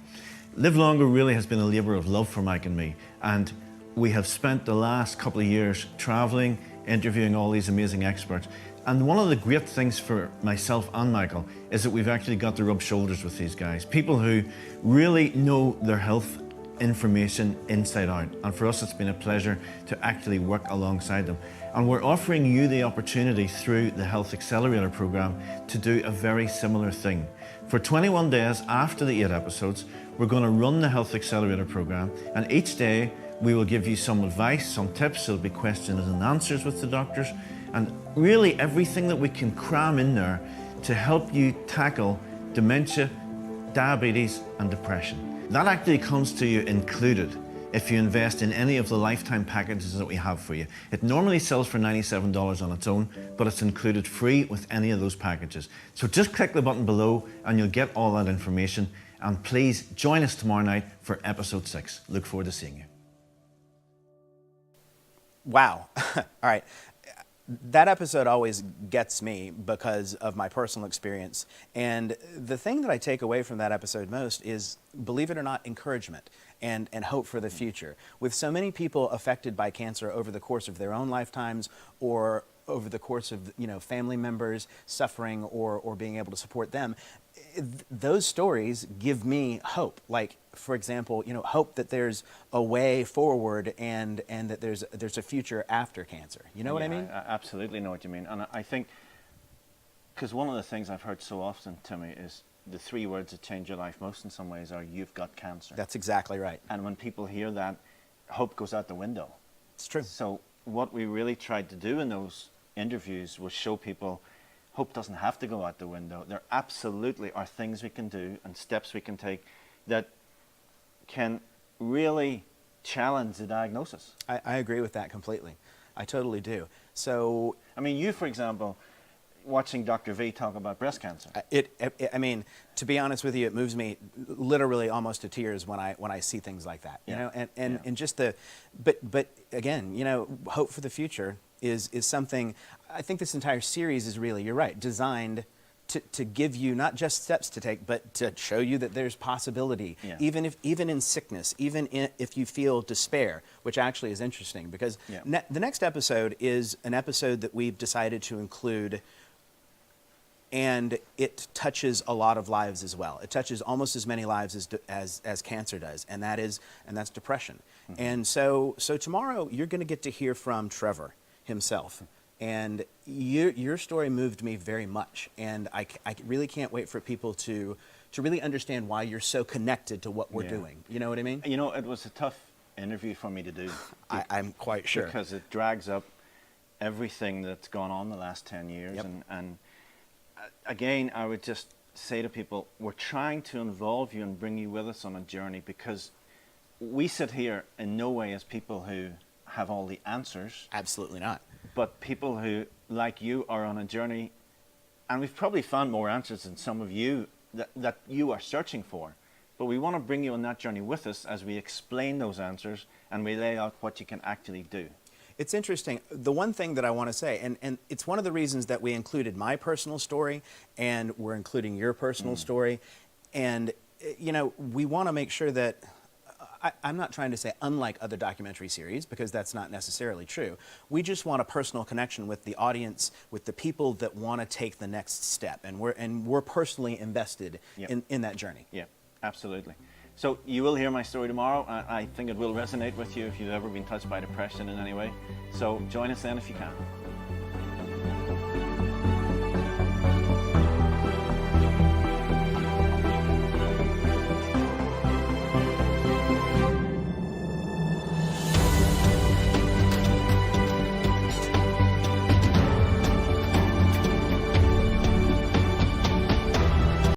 Live Longer really has been a labour of love for Mike and me, and we have spent the last couple of years travelling, interviewing all these amazing experts. And one of the great things for myself and Michael is that we've actually got to rub shoulders with these guys, people who really know their health information inside out, and for us it's been a pleasure to actually work alongside them. And we're offering you the opportunity through the Health Accelerator program to do a very similar thing. For 21 days after the 8 episodes, we're going to run the Health Accelerator program, and each day we will give you some advice, some tips. There'll be questions and answers with the doctors, and really everything that we can cram in there to help you tackle dementia, diabetes and depression. That actually comes to you included if you invest in any of the lifetime packages that we have for you. It normally sells for $97 on its own, but it's included free with any of those packages. So just click the button below and you'll get all that information. And please join us tomorrow night for episode 6. Look forward to seeing you. Wow. All right. That episode always gets me because of my personal experience. And the thing that I take away from that episode most is, believe it or not, encouragement and hope for the future. With so many people affected by cancer over the course of their own lifetimes, or over the course of family members suffering or being able to support them, those stories give me hope. Like, for example, hope that there's a way forward and that there's a future after cancer. You know what I mean? I absolutely know what you mean. And I think, because one of the things I've heard so often, Timmy, is the 3 words that change your life most in some ways are, you've got cancer. That's exactly right. And when people hear that, hope goes out the window. It's true. So what we really tried to do in those interviews was show people hope doesn't have to go out the window. There absolutely are things we can do and steps we can take that can really challenge the diagnosis. I agree with that completely. I totally do. So, I mean, you, for example, watching Dr. V talk about breast cancer. I mean, to be honest with you, it moves me literally almost to tears when I see things like that. You know, and just the, but again, hope for the future is something. I think this entire series is really, you're right, designed to give you not just steps to take, but to show you that there's possibility, even in sickness, if you feel despair, which actually is interesting because the next episode is an episode that we've decided to include, and it touches a lot of lives as well. It touches almost as many lives as cancer does, and that's depression. Mm-hmm. And so tomorrow you're going to get to hear from Trevor himself. And your story moved me very much, and I really can't wait for people to really understand why you're so connected to what we're doing. You know what I mean? It was a tough interview for me to do. I'm quite sure. Because it drags up everything that's gone on the last 10 years. Yep. And again, I would just say to people, we're trying to involve you and bring you with us on a journey, because we sit here in no way as people who have all the answers. Absolutely not. But people who, like you, are on a journey, and we've probably found more answers than some of you that you are searching for. But we want to bring you on that journey with us as we explain those answers and we lay out what you can actually do. It's interesting. The one thing that I want to say, and it's one of the reasons that we included my personal story and we're including your personal story. And, we want to make sure that, I'm not trying to say unlike other documentary series, because that's not necessarily true. We just want a personal connection with the audience, with the people that want to take the next step, and we're personally invested in that journey. Yeah, absolutely. So you will hear my story tomorrow. I think it will resonate with you if you've ever been touched by depression in any way. So join us then if you can.